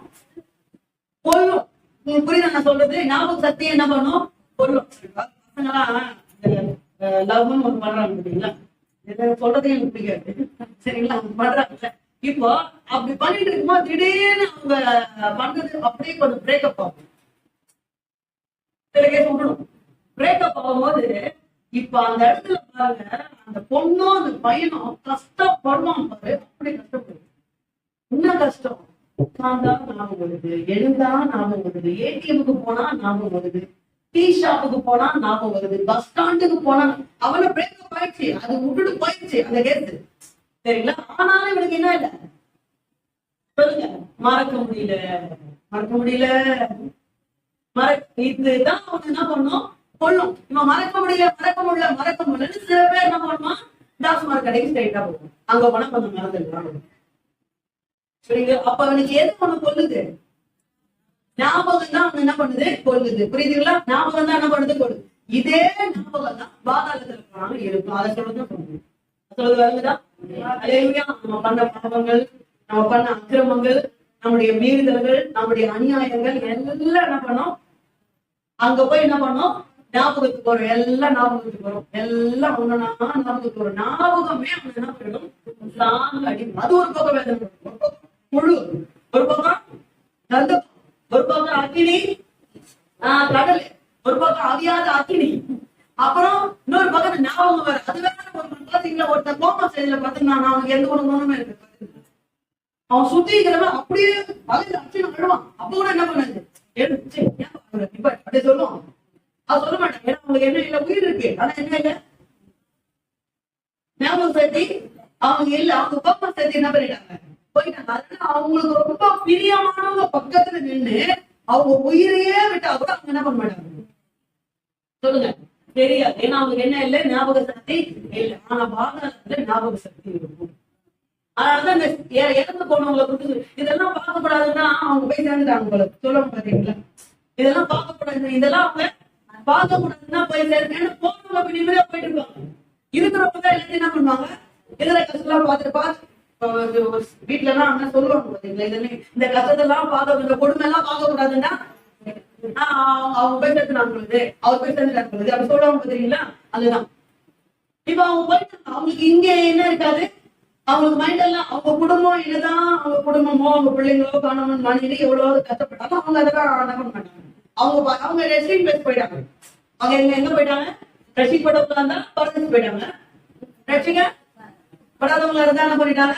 கொல்லும். உங்களுக்கு புரியுது நான் சொல்றது? ஞாபக சக்தியை என்ன பண்ணும்? கொல்லும். லவ்னு ஒண்ணு பண்றாங்க பாத்தீங்களா, சொல்றதே எனக்கு பிடிக்காது. சரிங்களா, அவங்க பண்றாங்கல்ல. இப்போ அப்படி பண்ணிட்டு இருக்கும்போது திடீர்னு அவங்க பண்றது அப்படியே கொஞ்சம் பிரேக்கப் ஆகும். சில கேஸ் விடணும். பிரேக்கப் ஆகும்போது இப்ப அந்த இடத்துல பாருங்க, அந்த பொண்ணும் அந்த பையனும் கஷ்டப்படுவான் பாரு, அப்படி கஷ்டப்படுது. என்ன கஷ்டம்? உட்கார்ந்தா ஞாபகம் வருது, எழுந்தா ஞாபகம் வருது, ஏடிஎம்க்கு போனா ஞாபகம் வருது, டீ ஷாப்புக்கு போனா ஞாபகம் வருது, பஸ் ஸ்டாண்டுக்கு போனா. அவன பிரேக்கப் ஆயிடுச்சு, அது விட்டுட்டு போயிடுச்சு அந்த கேஸ். சரிங்களா, ஆனாலும் இவனுக்கு என்ன இல்ல சொல்லுங்க, மறக்க முடியல. மறக்க முடியல. இதுதான் அவன் என்ன பண்ணும், கொள்ளும். இவன் மறக்க முடியல, மறக்க முடியல, மறக்க முடியலன்னு சில பேர் என்ன பண்ணுவான், டாஸ்மார்க் கடைக்கு ஸ்ட்ரைட்டா போகும். அங்க போனா கொஞ்சம் மறந்துடுவான். சரிங்க, அப்ப அவனுக்கு எது ஒண்ணு கொல்லுது? ஞாபகம் தான் அவன் என்ன பண்ணுது, கொல்லுது. புரியுதுங்களா? ஞாபகம் தான் என்ன பண்ணுது, கொல்லுது. இதே ஞாபகம் தான் பாதாளத்துல இருக்கிறாங்க இருக்கும். அதை சொல்லதான் சொல்லுது. சொல்றது வருதுதா? அல்லேலூயா. நம்ம பண்ண பாவங்கள், நம்ம பண்ண அக்கிரமங்கள், நம்முடைய மீறுதல்கள், நம்முடைய அநியாயங்கள் எல்லாம் என்ன பண்ணோம், அங்க போய் என்ன பண்ணோம், ஞாபகத்துக்கு வரும். எல்லாம் ஞாபகத்துக்கு வரும். எல்லாம் ஒண்ணுனா ஞாபகத்துக்கு வரும். ஞாபகமே அவன் என்ன பண்ணிடும், அடிக்கும். அது ஒரு பக்கம் வேதனை, ஒரு பக்கம் முழு, ஒரு பக்கம் கந்தம், ஒரு பக்கம் அக்கினி கடல், ஒரு பக்கம் அவியாத அக்கினி, அப்புறம் இன்னொரு பக்கம் ஞாபகம் வர. அது வேற. ஒரு பாத்தீங்களா, ஒருத்தர் கோமா ஸ்டேஜ்ல பாத்தீங்கன்னா அவனுக்கு எந்த ஒரு குணமே இருக்கு. அவன் சுத்தி இருக்கிறவன் அப்படியே அழுது அடிச்சு அழுவான். அப்ப கூட என்ன பண்ணது, அப்படி சொல்லுவான். அது சொல்ல மாட்டான். ஏன்னா அவங்களுக்கு என்ன இல்ல, உயிர் இருக்கு. ஆனா என்ன இல்ல, ஞாபகம் சக்தி அவங்க இல்ல. அவங்க கோமா சக்தி என்ன பண்ணிட்டாங்க, போயிட்டாங்க. அதனால அவங்களுக்கு ரொம்ப பிரியமானவங்க பக்கத்துல நின்று அவங்க உயிரையே விட்டா கூட அவங்க என்ன பண்ண மாட்டாங்க, சொல்லுங்க, தெரியாது. ஏன்னா அவங்களுக்கு என்ன இல்லை, ஞாபக சக்தி இல்லை. ஆனா பாதாளத்துல ஞாபக சக்தி இருக்கும். அதனாலதான் இந்த இறந்து போனவங்களை கொடுத்து இதெல்லாம் பார்க்கக்கூடாதுன்னா அவங்க போய் சேர்ந்துட்டாங்க போல. சொல்லுவாங்க பாத்தீங்களா, இதெல்லாம் பார்க்கக்கூடாது, இதெல்லாம் அவங்க பார்க்கக்கூடாதுன்னா போய் சேர்ந்து போனவங்க அப்படி நிம்மதியா போயிட்டு இருப்பாங்க. இருக்கிறவங்க தான் எல்லாத்தையும் என்ன பண்ணுவாங்க, எதிர கஷ்டம் பார்த்துட்டு வீட்டுல எல்லாம் அண்ணா சொல்லுவாங்க பாத்தீங்களா, இதெல்லாம் இந்த கஷ்டத்தெல்லாம் பார்க்க, இந்த கொடுமை எல்லாம் பார்க்க கூடாதுன்னா அவங்க போய் சேர்த்துனாங்க, அவர் போய் சேர்ந்துட்டாங்க அப்படி சொல்லுவாங்க பாத்தீங்களா. அதுதான் இப்ப அவங்க போயிட்டு அவங்களுக்கு இங்க என்ன இருக்காது, அவங்களுக்கு மைண்ட் எல்லாம் அவங்க குடும்பம் என்னதான், அவங்க குடும்பமோ அவங்க பிள்ளைங்களோ கணவன் மனைவி எவ்வளவு கஷ்டப்பட்டாலும் அவங்க அதெல்லாம் என்ன பண்ண மாட்டாங்க. அவங்க ரெஸ்டிங் பிளேஸ் போயிட்டாங்க. அவங்க எங்க போயிட்டாங்க, ரசிக்கப்படவங்களா இருந்தா பறந்துட்டு போயிட்டாங்க. ரசிக்க படாதவங்களா இருந்தா என்ன பண்ணிட்டாங்க,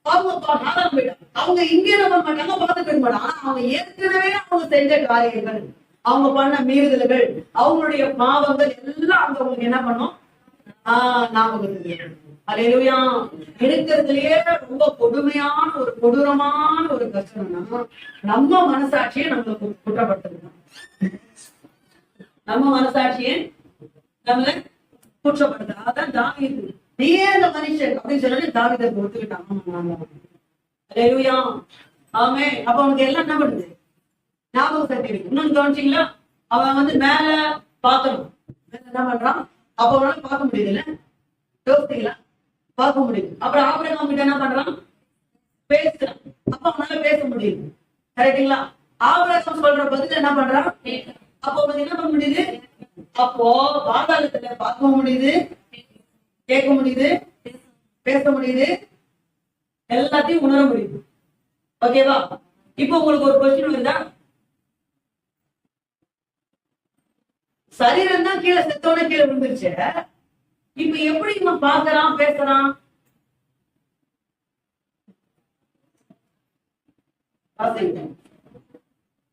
அவங்க போயிட்டாங்க. அவங்க இங்கே என்ன பண்ண மாட்டாங்க, பார்த்துட்டு இருக்க மாட்டாங்க. ஆனா அவங்க ஏற்கனவே அவங்க செஞ்ச காரியங்கள், அவங்க பண்ண மீறுதல்கள், அவங்களுடைய பாவங்கள் எல்லாம் அவங்க அவங்களுக்கு என்ன பண்ணும், ஞாபகத்துக்கு. அல்லேலூயா. இருக்கிறதுலயே ரொம்ப கொடுமையான ஒரு கொடூரமான ஒரு கஷ்டம்னா நம்ம மனசாட்சியை நம்மளுக்கு குற்றப்படுத்துறோம். நம்ம மனசாட்சியை நம்மள குற்றப்படுத்த. அதான் தாவீது, நீயே இந்த மனுஷன் அப்படின்னு சொல்லி தாவீதை ஒத்துக்கிட்டான். அல்லேலூயா. ஆமே. அப்ப அவனுக்கு எல்லாம் என்ன பண்ணுது, ஞாபக சக்தி இருக்கு. இன்னொன்னு கவனிச்சீங்களா, அவன் மேல பாக்கணும், மேல என்ன பண்றான், அப்ப அவனால பார்க்க முடியுதுல்ல, யோசித்தீங்களா, பார்க்க முடியுது. அப்புறம் ஆபிரகாம் கிட்ட என்ன பண்றான், பேசுறான். அப்ப அவனால பேச முடியுது. கரெக்டுங்களா? ஆபிரகாம் சொல்ற பதில் என்ன பண்றான், அப்போ அவனுக்கு என்ன பண்ண முடியுது, அப்போ பாதாளத்துல பார்க்க முடியுது, கேட்க முடியுது, பேச முடியுது, எல்லாத்தையும் உணர முடியுது. ஓகேவா? இப்போ உங்களுக்கு ஒரு கொஸ்டின் வருதா, சரீரம் தான் கீழே செத்தோட கீழே விழுந்துருச்சு, இப்ப எப்படி இவன் பாக்குறான் பேசுறான்?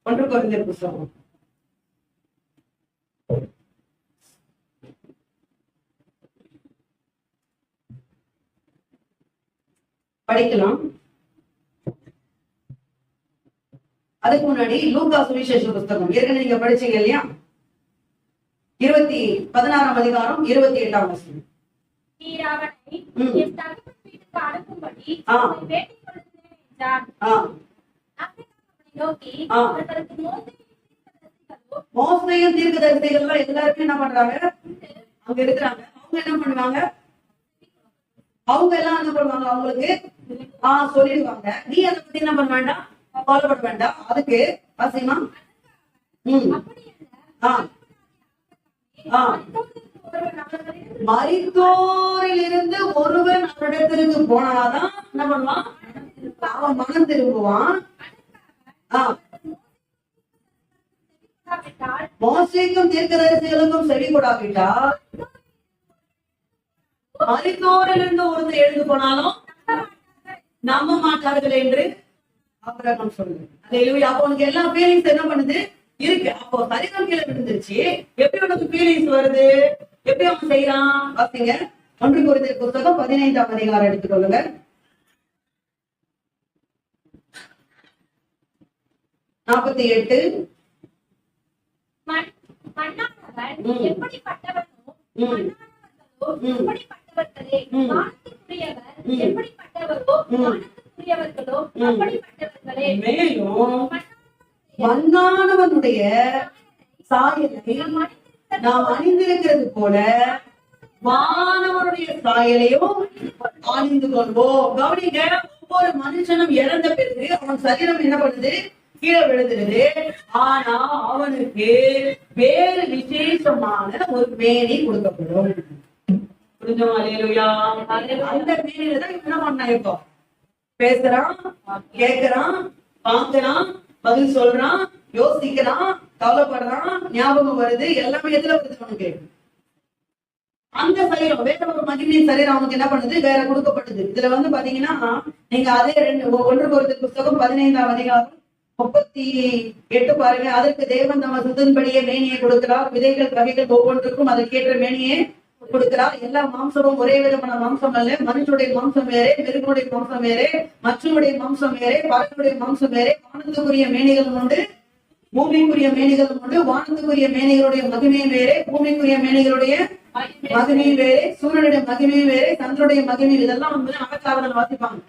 ஒன்று கொரிந்தியர் புத்தகம் படிக்கலாம். அதுக்கு முன்னாடி லூக்கா சுவிசேஷ புத்தகம் ஏற்கனவே நீங்க படிச்சீங்க இல்லையா, 16ஆம் அதிகாரம் 28ஆம் வசனம். மோசையும் தீர்க்கதரிசிகள் எல்லாருமே என்ன பண்றாங்க, அங்க இருக்கிறாங்க. அவங்க என்ன பண்ணுவாங்க, அவங்க எல்லாம் என்ன பண்ணுவாங்க, அவங்களுக்கு சொல்லிடுவாங்க. நீ அதை பத்தி என்ன பண்ண வேண்டாம், கவலைப்பட வேண்டாம். அதுக்கு வாசிமா மரித்தோரில் இருந்து ஒருவன் அவரிடத்திற்கு போனாதான் என்ன பண்ணுவான்? அவன் மனம் திரும்புவான். மோசேக்கும் தீர்க்கதரிசிகளுக்கும் செவி கொடாவிட்டால் மரித்தோரில் இருந்து ஒருத்தர் எழுந்து போனாலும் நம்ப மாட்டார்கள் என்று ஆபிரகாம் சொல்லுது. அப்போ உனக்கு எல்லா ஃபீலிங்ஸ் என்ன பண்ணுது இருக்கு. அப்போ சரீரம் கீழே விழுந்துருச்சு, எப்படி உனக்கு ஃபீலிங்ஸ் வருது? எப்படி அவன் செய்யறான்? பாத்தீங்க, 1 கொரிந்தியர் புத்தகம் 15ஆம் அதிகாரம் எடுத்துக்கொள்ளுங்க. நாற்பத்தி மேலும் மண்ணானவனுடைய சாயலை நாம் அணிந்திருக்கிறது போல வானவனுடைய சாயலையும் அணிந்து கொள்வோம். கவனிங்க, ஒவ்வொரு மனுஷனும் இறந்த பிறகு அவன் சரீரம் என்ன பண்ணுது? கீழே விழுந்துருது. ஆனா அவனுக்கு வேறு விசேஷமான ஒரு மேனி கொடுக்கப்படும். புரிஞ்சோமா? அல்லேலூயா. அந்த மேனில தான் என்ன பண்ணா? இப்போ பேசுறான், கேக்குறான், பாக்குறான், பதில் சொல்றான், யோசிக்கிறான், கவலைப்படுறான், ஞாபகம் வருது, எல்லாமே எதுல வருது அவனுக்கு? அந்த சரீரம் வேற ஒரு மகிமையின் சரீரம் அவனுக்கு என்ன பண்ணுது? வேற கொடுக்கப்பட்டது. இதுல பாத்தீங்கன்னா நீங்க அதே 1 கொரிந்தியர் புத்தகம் 15ஆம் அதிகாரம் 38 பாருங்க. அதற்கு தேவன் நம்ம சுத்தன்படியே மேனியை கொடுக்கிறார், விதைகள் வகைகள் ஒவ்வொன்றுக்கும் அதற்கேற்ற மேனியை கொடுக்கிறார். எல்லா மாம்சமும் ஒரே விதமான மாம்சம் அல்ல. மனுஷனுடைய மாம்சம் வேறே, மிருகனுடைய மாம்சம் வேறே, மற்றவனுடைய மாம்சம் வேறே, பறவையுடைய மாம்சம் வேறே. வானத்துக்குரிய மேனிகளும் உண்டு, பூமிக்குரிய மேனிகளும் உண்டு. வானத்துக்குரிய மேனிகளுடைய மகிமையும் வேறே, பூமிக்குரிய மேனிகளுடைய மகிமையும் வேறே, சூரியனுடைய மகிமையும் வேறே, சந்திரனுடைய மகிமையும். இதெல்லாம் அவக்காரர்கள் வாசிப்பாங்க.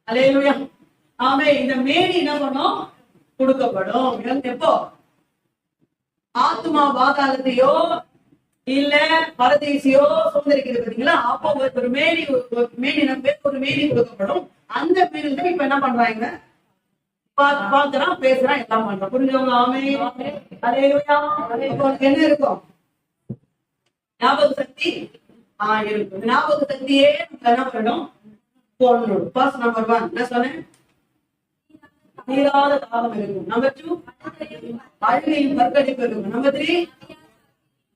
அல்லேலூயா. ஆமே. இந்த மேனி என்ன பண்ணும்? கொடுக்கப்படும். எப்போ? ஆத்மா பாதாளத்தையோ இல்ல பரதேசியோ சுதந்திரிக்கிறது பாத்தீங்களா? அப்போ ஒரு மேனி ஒரு மேனி கொடுக்கப்படும். அந்த மேனில இப்ப என்ன பண்றாங்க? பாக்குறான், பேசுறான், எல்லாம் பண்றான். புரிஞ்சவங்க? ஆமே. அல்லேலூயா. என்ன இருக்கும்? ஞாபக சக்தி இருக்கும். ஞாபக சக்தியே என்ன பண்ணணும்? போடணும். ஃபர்ஸ்ட் நம்பர் 1 என்ன சொன்னேன்? தீராத தாகம் இருக்கும். நம்பர் 2 அழுகையும் கற்கடிப்பு இருக்கும். நம்பர் 3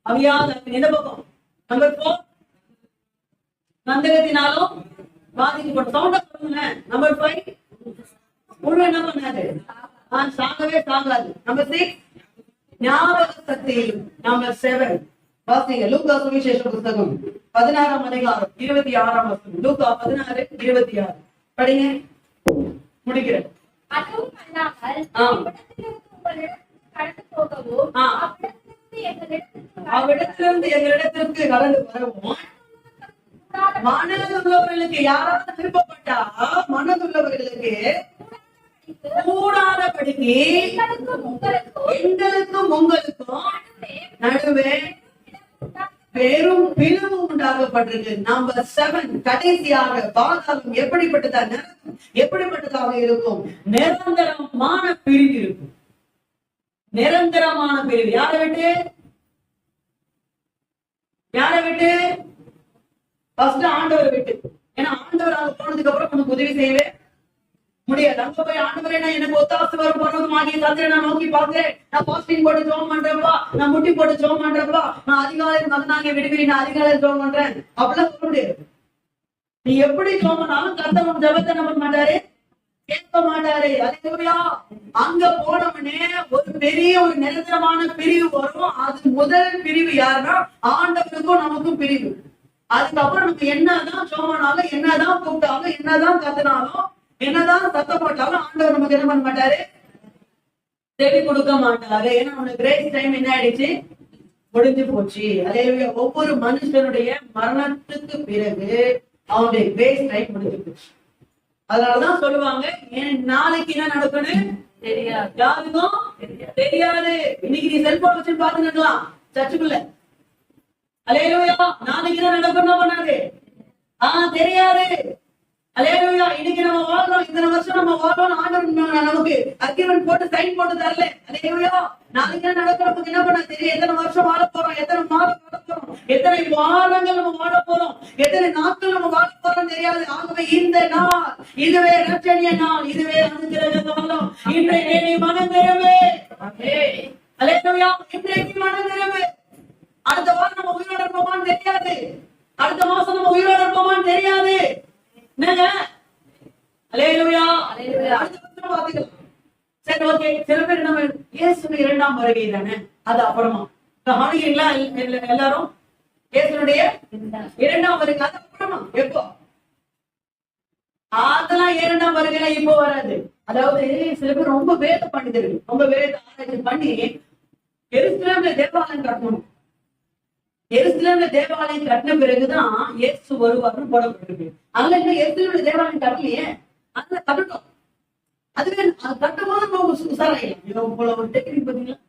அவியாத எந்த பக்கம்? நம்பர் 4 நந்தகத்தினாலும் பாதிக்கப்பட்ட சவுண்டா சொல்லுங்க. நம்பர் 5 முழு என்ன பண்ணாது? சாகவே சாகாது. நம்பர் 6 ஞாபக சக்தியிலும். நம்பர் 7 வாசிங்க லூக்கா சுவிசேஷ புத்தகம் 16ஆம் அதிகாரம் 26ஆம் வசனம். லூக்கா 16:26 படிங்க, முடிக்கிறேன். அவ்விடத்திலிருந்து எங்களிடத்திற்கு கலந்து வரவும் மனதுள்ளவர்களுக்கு யாராவது விருப்பப்பட்டா மனதுள்ளவர்களுக்கு கூடாதபடிக்கு எங்களுக்கும் உங்களுக்கும் நடுவே பெரும் பிளவு உண்டாகப்பட்டிருக்கு. நம்பர் 7 கடைசியாக பாதாளம் எப்படிப்பட்டதாக இருக்கும்? நிரந்தரமான பிரிவு இருக்கும். நிரந்தரமான பிரிவு. யாரை விட்டு? ஃபர்ஸ்ட் ஆண்டவர் விட்டு. ஏன்னா ஆண்டவர் அங்க போனதுக்கு அப்புறம் உனக்கு உதவி செய்யவே முடியாது. அங்க போய் ஆண்டவரே நான் எனக்கு ஒத்தாசு வரும் பருவமாகிய தந்தையை நான் நோக்கி பாக்குறேன், நான் பாஸ்டிங் போட்டு ஜோம் பண்றப்பா, நான் முட்டி போட்டு ஜோம் பண்றப்பா, நான் அதிகாலை மகனாக விடுவி, நான் அதிகாலை ஜோம் பண்றேன் அப்படிலாம் சொல்ல முடியாது. நீ எப்படி ஜோம் பண்ணாலும் கர்த்தர் ஜெபத்தை நம்ப மாட்டாரு, கேட்க மாட்டாரு. அல்லேலூயா. அங்க போனவனே ஒரு நிரந்தரமான பிரிவு வரும். அது முதல் பிரிவு யாருன்னா ஆண்டவருக்கும் நமக்கும் பிரிவு. அதுக்கப்புறம் நம்ம என்னதான் ஜோமானாலும், என்னதான் கூப்பிட்டாலும், என்னதான் கத்துனாலும், என்னதான் சத்தம் போட்டாலும் ஆண்டவர் நமக்கு என்ன பண்ண மாட்டாரு? செவி கொடுக்க மாட்டாரு. ஏன்னா அவனுக்கு கிரேஸ் டைம் என்ன ஆயிடுச்சு? முடிஞ்சு போச்சு. அல்லேலூயா. ஒவ்வொரு மனுஷனுடைய மரணத்துக்கு பிறகு அவனுடைய கிரேஸ் டைம் முடிஞ்சு போச்சு. அதனாலதான் சொல்லுவாங்க, நாளைக்கு என்ன நடக்குன்னு தெரியாது. யாருக்கும் தெரியாது. இன்னைக்கு நீ செல்போன் வச்சு பாத்து நிக்கலாம் சர்ச்சுக்குள்ள. அல்லேலூயா. நாளைக்கு என்ன நடக்குன்னு பண்ணாது தெரியாது. அல்லேலூயா. இன்னைக்கு நம்ம வாழ்றோம், இத்தனை வருஷம் நம்ம வாழ்றோம், ஆண்டவர் நமக்கு அக்ரிமெண்ட் போட்டு சைன் போட்டு தரல. அல்லேலூயா. நாளைக்கு என்ன நடக்கும் நமக்கு என்ன பண்ண தெரியும்? எத்தனை வருஷம் வாழ போறோம், எத்தனை மாதம் வாழ போறோம், எத்தனை வாரங்கள் நம்ம வாழ போறோம், எத்தனை நாட்கள் நம்ம வாழ போறோம் தெரியாது. ஆகவே இந்த நாள் இதுவே ரட்சணிய நாள், இதுவே அனுகிரக காலம். இன்றைக்கு நீ மனம் திரும்பு. அல்லேலூயா. இன்றைக்கு மனம் திரும்பு. அடுத்த வாரம் நம்ம உயிரோட இருப்போமான்னு தெரியாது, அடுத்த மாசம் நம்ம உயிரோட இருப்போமான்னு தெரியாது. என்னங்க? அல்லேலூயா. அடுத்த வருஷம் பாத்துக்கலாம். சரி, ஓகே. சில பேர் நம்ம இயேசுவின் இரண்டாம் வருகை தானே, அது அப்புறமா காணுகிறீங்களா? எல்லாரும் இயேசுனுடைய இரண்டாம் வருகை அது அப்புறமா. எப்போ? அதெல்லாம் இரண்டாம் வருகைல இப்போ வராது. அதாவது சில பேர் ரொம்ப வேத பண்டிதர்கள், ரொம்ப வேத ஆராய்ச்சி பண்ணி எருசலேம்ல தேவாலயம் கட்டணும், எருசலேம்ல தேவாலயம் கட்டின பிறகுதான் இயேசு வருவார்னு போடப்பட்டிருக்கு. அதுல இன்னும் எருசலேம்ல தேவாலயம் கட்டலையே, அதுல கட்டட்டும். அதுவே கட்டும் போது நம்ம உசாராயிடலாம். போல ஒரு டெக்னிக் பாத்தீங்களா?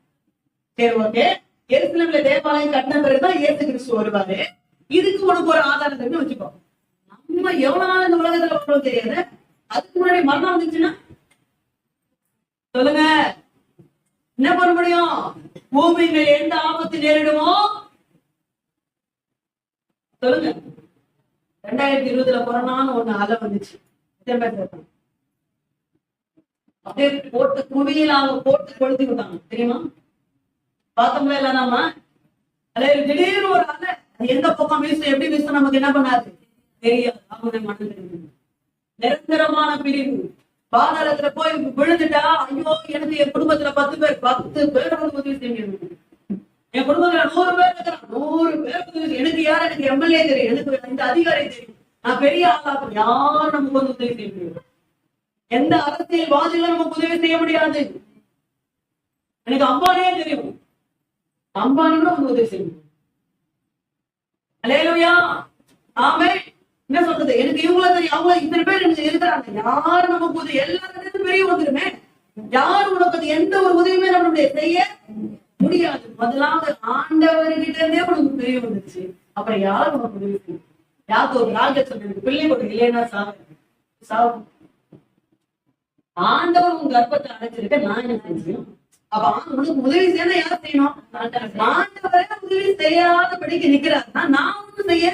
சரி, ஓகே. எருசலேம்ல தேவாலயம் கட்டின பிறகுதான் இயேசு கிறிஸ்து வருவாரு. இதுக்கு உனக்கு ஒரு ஆதாரம் வச்சுக்கோ. நம்ம எவ்வளவு நாள் இந்த உலகத்துல வாழ்றோம் தெரியாது. அதுக்கு முன்னாடி மரணம் வந்துச்சுன்னா சொல்லுங்க, என்ன பண்ண முடியும்? பூமி மேல எந்த ஆபத்து நேரிடுமோ சொல்லுங்க. 2020 கொரோனான்னு ஒண்ணு அலை வந்துச்சு. அப்படியே போட்டு குவியலாக போட்டு கொளுத்தி விட்டாங்க, தெரியுமா? பார்த்தோம்ல இல்ல நாம? அதே திடீர்னு ஒரு அலை, எந்த பக்கம் வீசும், எப்படி வீசும் நமக்கு என்ன பண்ணாது தெரியாது. அவங்க மனதில் நிரந்தரமான பிரிவு. பாதாளத்துல போய் விழுந்துட்டா, ஐயோ எனக்கு என் குடும்பத்துல 10 பேர் வந்து உதவி செய்யணும், என் குடும்பத்துல 100 பேர் இருக்கிறான், 100 பேருக்கு எனக்கு யார், எனக்கு எம்எல்ஏ தெரியும், எனக்கு இந்த அதிகாரி தெரியும், நான் பெரிய ஆளாகும், யாரும் நமக்கு வந்து உதவி செய்ய முடியும். எந்த அரசியல்வாதிகளும் நமக்கு உதவி செய்ய முடியாது. எனக்கு அம்பானியே தெரியும், அம்பானி கூட நமக்கு உதவி செய்ய முடியும். அல்லேலூயா. ஆமென். என்ன சொல்றது? எனக்கு இவங்கள தெரியும், அவங்க இத்தனை பேர் எனக்கு இருக்கிறாங்க, யாரும் நமக்கு உதவி, எல்லாரும் பெரிய வந்துருமே, யாரும் உனக்கு எந்த ஒரு உதவியுமே நம்மளுடைய செய்ய முடியாது. முதலாவது ஆண்டவர்கிட்ட இருந்தே உனக்கு பெரிய வந்துருச்சு, அப்புறம் யாரும் உனக்கு உதவி செய்யும்? யாருக்கு ஒரு ராஜ சொல்றது, பிள்ளை கொடுக்க இல்லைன்னா சாவு. ஆண்டவர் உங்க கர்ப்பத்தை அடைச்சிருக்க நான் என்ன செய்யணும்? அப்ப உனக்கு உதவி செய்யணும், யார் செய்யணும்? ஆண்டவரே உதவி செய்யாதபடிக்கு நிக்கிறாருன்னா நான் ஒண்ணு செய்ய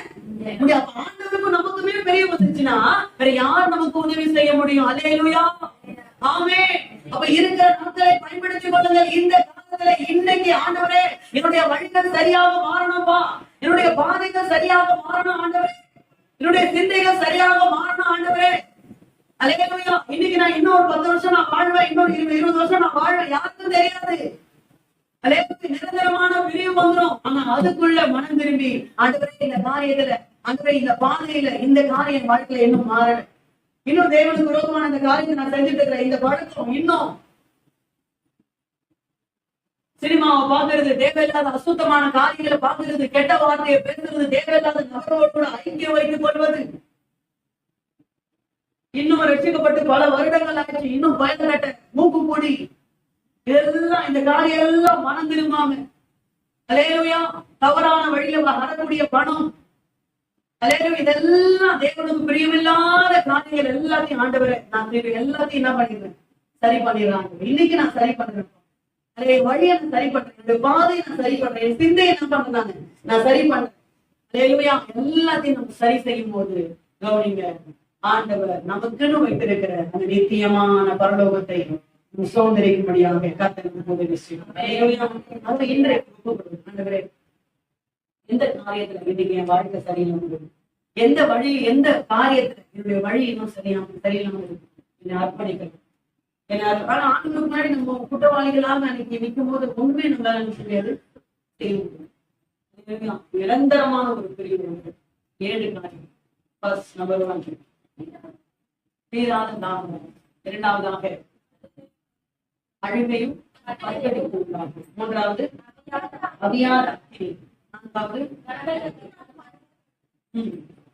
முடியும். அப்ப ஆண்டவருக்கும் நமக்குமே பெரிய வந்துருச்சுன்னா வேற யார் நமக்கு உதவி செய்ய முடியும்? அல்லேலூயா. ஆமென். அப்ப இருக்கிற நாட்களை பயன்படுத்திக் கொள்ளுங்கள். இந்த காலத்துல இன்னைக்கு ஆண்டவரே என்னுடைய வழிகள் சரியாக மாறணும்பா, என்னுடைய பாதைகள் சரியாக மாறணும் ஆண்டவரே, என்னுடைய சிந்தைகள் சரியாக மாறணும் ஆண்டவரே. அல்லேலூயா. இன்னைக்கு நான் இன்னொரு 10 வருஷம் நான் வாழ்வேன், இன்னொரு 20 வருஷம் நான் வாழ்வேன், யாருக்கும் தெரியாது. அல்லேலூயா. நிரந்தரமான பிரிவு வந்துடும். ஆனா அதுக்குள்ள மனம் திரும்பி ஆண்டவரே இந்த காரியத்துல, ஆண்டவரே இந்த பாதையில இந்த காரியம் வாழ்க்கையில இன்னும் மாறல, இன்னும் தேவனுக்கு விரோதமான இந்த காரியத்தை நான் செஞ்சுட்டு இருக்கிறேன், இந்த பழக்கம் இன்னும் சினிமாவை பாக்குறது, தேவையில்லாத அசுத்தமான காரியங்களை பாக்குறது, கெட்ட வார்த்தையை பேசுறது, தேவையில்லாத நபரோடு கூட ஐக்கியம் வைத்துக் கொள்வது, இன்னும் ரட்சிக்கப்பட்டு பல வருடங்கள் ஆச்சு, இன்னும் பயங்கரட்ட மூக்கு மூடி, இதெல்லாம் இந்த காரியம் எல்லாம் மனம் திரும்பாம, அல்லேலூயா, தவறான வழியில வரக்கூடிய பணம், அல்லேலூயா, இதெல்லாம் தேவனுக்கு பிரியமில்லாத காரியங்கள் எல்லாத்தையும் ஆண்டவரே நான் எல்லாத்தையும் என்ன பண்ணிடுறேன்? சரி பண்ணிடுறாங்க. இன்னைக்கு நான் சரி பண்றேன், அதே வழியை நான் சரி பண்றேன், இந்த பாதையை நான் சரி பண்றேன், என் சிந்தையை என்ன பண்றாங்க நான் சரி பண்றேன். அல்லேலூயா. எல்லாத்தையும் நம்ம சரி செய்யும் போது கவனிங்க, ஆண்டவர் நமக்குன்னு வைத்திருக்கிற அந்த நித்தியமான பரலோகத்தை சுதந்திரிக்கும்படியாக கர்த்தர் உதவி செய்யும். அது இன்றைய ஆண்டவரே, எந்த காரியத்துல இன்னைக்கு என் வாழ்க்கை சரியில்லாம இருக்கு, எந்த வழி எந்த காரியத்துல என்னுடைய வழி இன்னும் சரியில்லாம இருக்கு, என்னை அர்ப்பணிக்கிறேன். ஆனா ஆண்டுக்கு முன்னாடி நம்ம குற்றவாளிகளாக அன்னைக்கு நிற்கும் போது ஒண்ணுமே நம்மளால முடியாது. நிரந்தரமான ஒரு பிரிவு 7 காரியம். ஃபர்ஸ்ட் நம்பர் 1 தீராத தாகம், இரண்டாவதாக அழுகையும் மூன்றாவது அவியாத அக்கினி, நான்காவது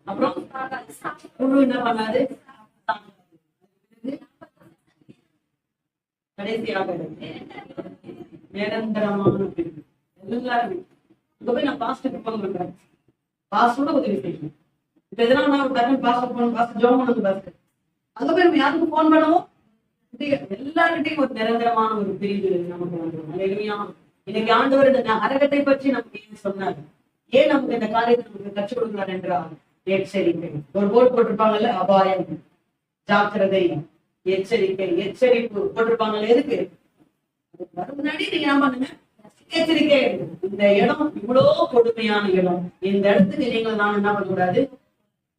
அப்புறம் குழு என்ன பண்ணாது, கடைசியாக நிரந்தரமான பிரிவு. எல்லாருமே இங்க போய் நான் பாஸ்டுக்கு போன் பண்றேன், பாஸ்டோட உதவி செய்யணும், இப்ப எதனா ஒரு டக்குன்னு பாஸ்டர் போன் பாஸ்டர் ஜோம் பண்ணுங்க பாஸ்டர், அங்க போய் நம்ம யாருக்கு போன் பண்ணுவோம், எல்லார்கிட்டையும் ஒரு நிரந்தரமான ஒரு பிரிவு நமக்கு வந்துடும். அல்லேலூயா. இன்னைக்கு ஆண்டவர் இந்த அறகட்டை பற்றி நமக்கு ஏன் சொன்னார், ஏன் நமக்கு இந்த காரியத்தை நமக்கு கற்றுக் கொடுக்கிறார் என்றால் எச்சரிக்கை. ஒரு போர்டு போட்டிருப்பாங்கல்ல, அபாயம், ஜாக்கிரதை, எச்சரிக்கை, எச்சரிப்பு போட்டிருப்பாங்கல்ல. எதுக்கு? வரும் முன்னாடி நீங்க என்ன பண்ணுங்க, எச்சரிக்கை. இந்த இடம் இவ்வளவு கொடுமையான இடம், இந்த இடத்துக்கு நீங்கள் நான் என்ன பண்ணக்கூடாது,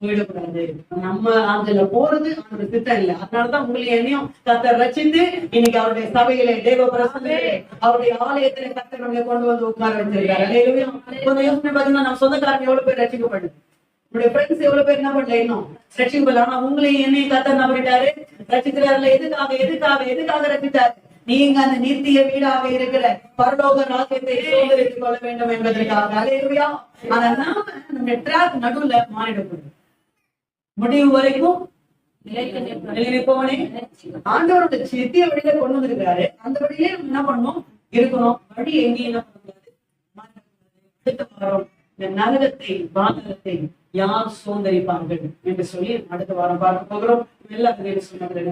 போயிடக்கூடாது. நம்ம அதுல போறது அவருடைய திட்டம் இல்லை. அதனாலதான் உங்களை என்னையும் கர்த்தர் ரட்சித்து இன்னைக்கு அவருடைய சபையில தேவ பிரசன்னத்திலே அவருடைய ஆலயத்திலே கர்த்தர் நம்மளை கொண்டு வந்து உட்கார வச்சிருக்காரு. அல்லேலூயா. கொஞ்சம் யோசனை பாத்தீங்கன்னா நம்ம சொந்தக்காரங்க எவ்வளவு பேர் ரட்சிக்கப்படுது, உங்களுடைய ஃப்ரெண்ட்ஸ் எவ்வளவு பேர் என்ன பண்ணல இன்னும் ரட்சிக்கப்படல. ஆனா உங்களையும் என்னையும் கர்த்தர் என்ன பண்ணிட்டாரு, ரட்சிக்கிறாருல. எதுக்காக எதுக்காக எதுக்காக ரட்சித்தாரு? நீங்க அந்த நித்திய வீடாக இருக்கிற பரலோக ராஜ்யத்தை சுதந்தரித்துக் கொள்ள வேண்டும் என்பதற்காக. அல்லேலூயா. ஆனா நாம நம்ம ட்ராக் நடுவுல மாறிடக்கூடாது. முடிவு வரைக்கும் நிலைப்பவனே ஆண்டவரோட நித்திய வழியில கொண்டு வந்திருக்காரு. அந்த வழியிலே நம்ம என்ன பண்ணணும், இருக்கணும். வழி எங்கேயும் என்ன பண்ணக்கூடாது, அடுத்த வாரம் இந்த நரகத்தை பாதகத்தை யார் சுதந்தரிப்பார்கள் என்று சொல்லி அடுத்த வாரம் பார்க்க போகிறோம். எல்லா சொன்னது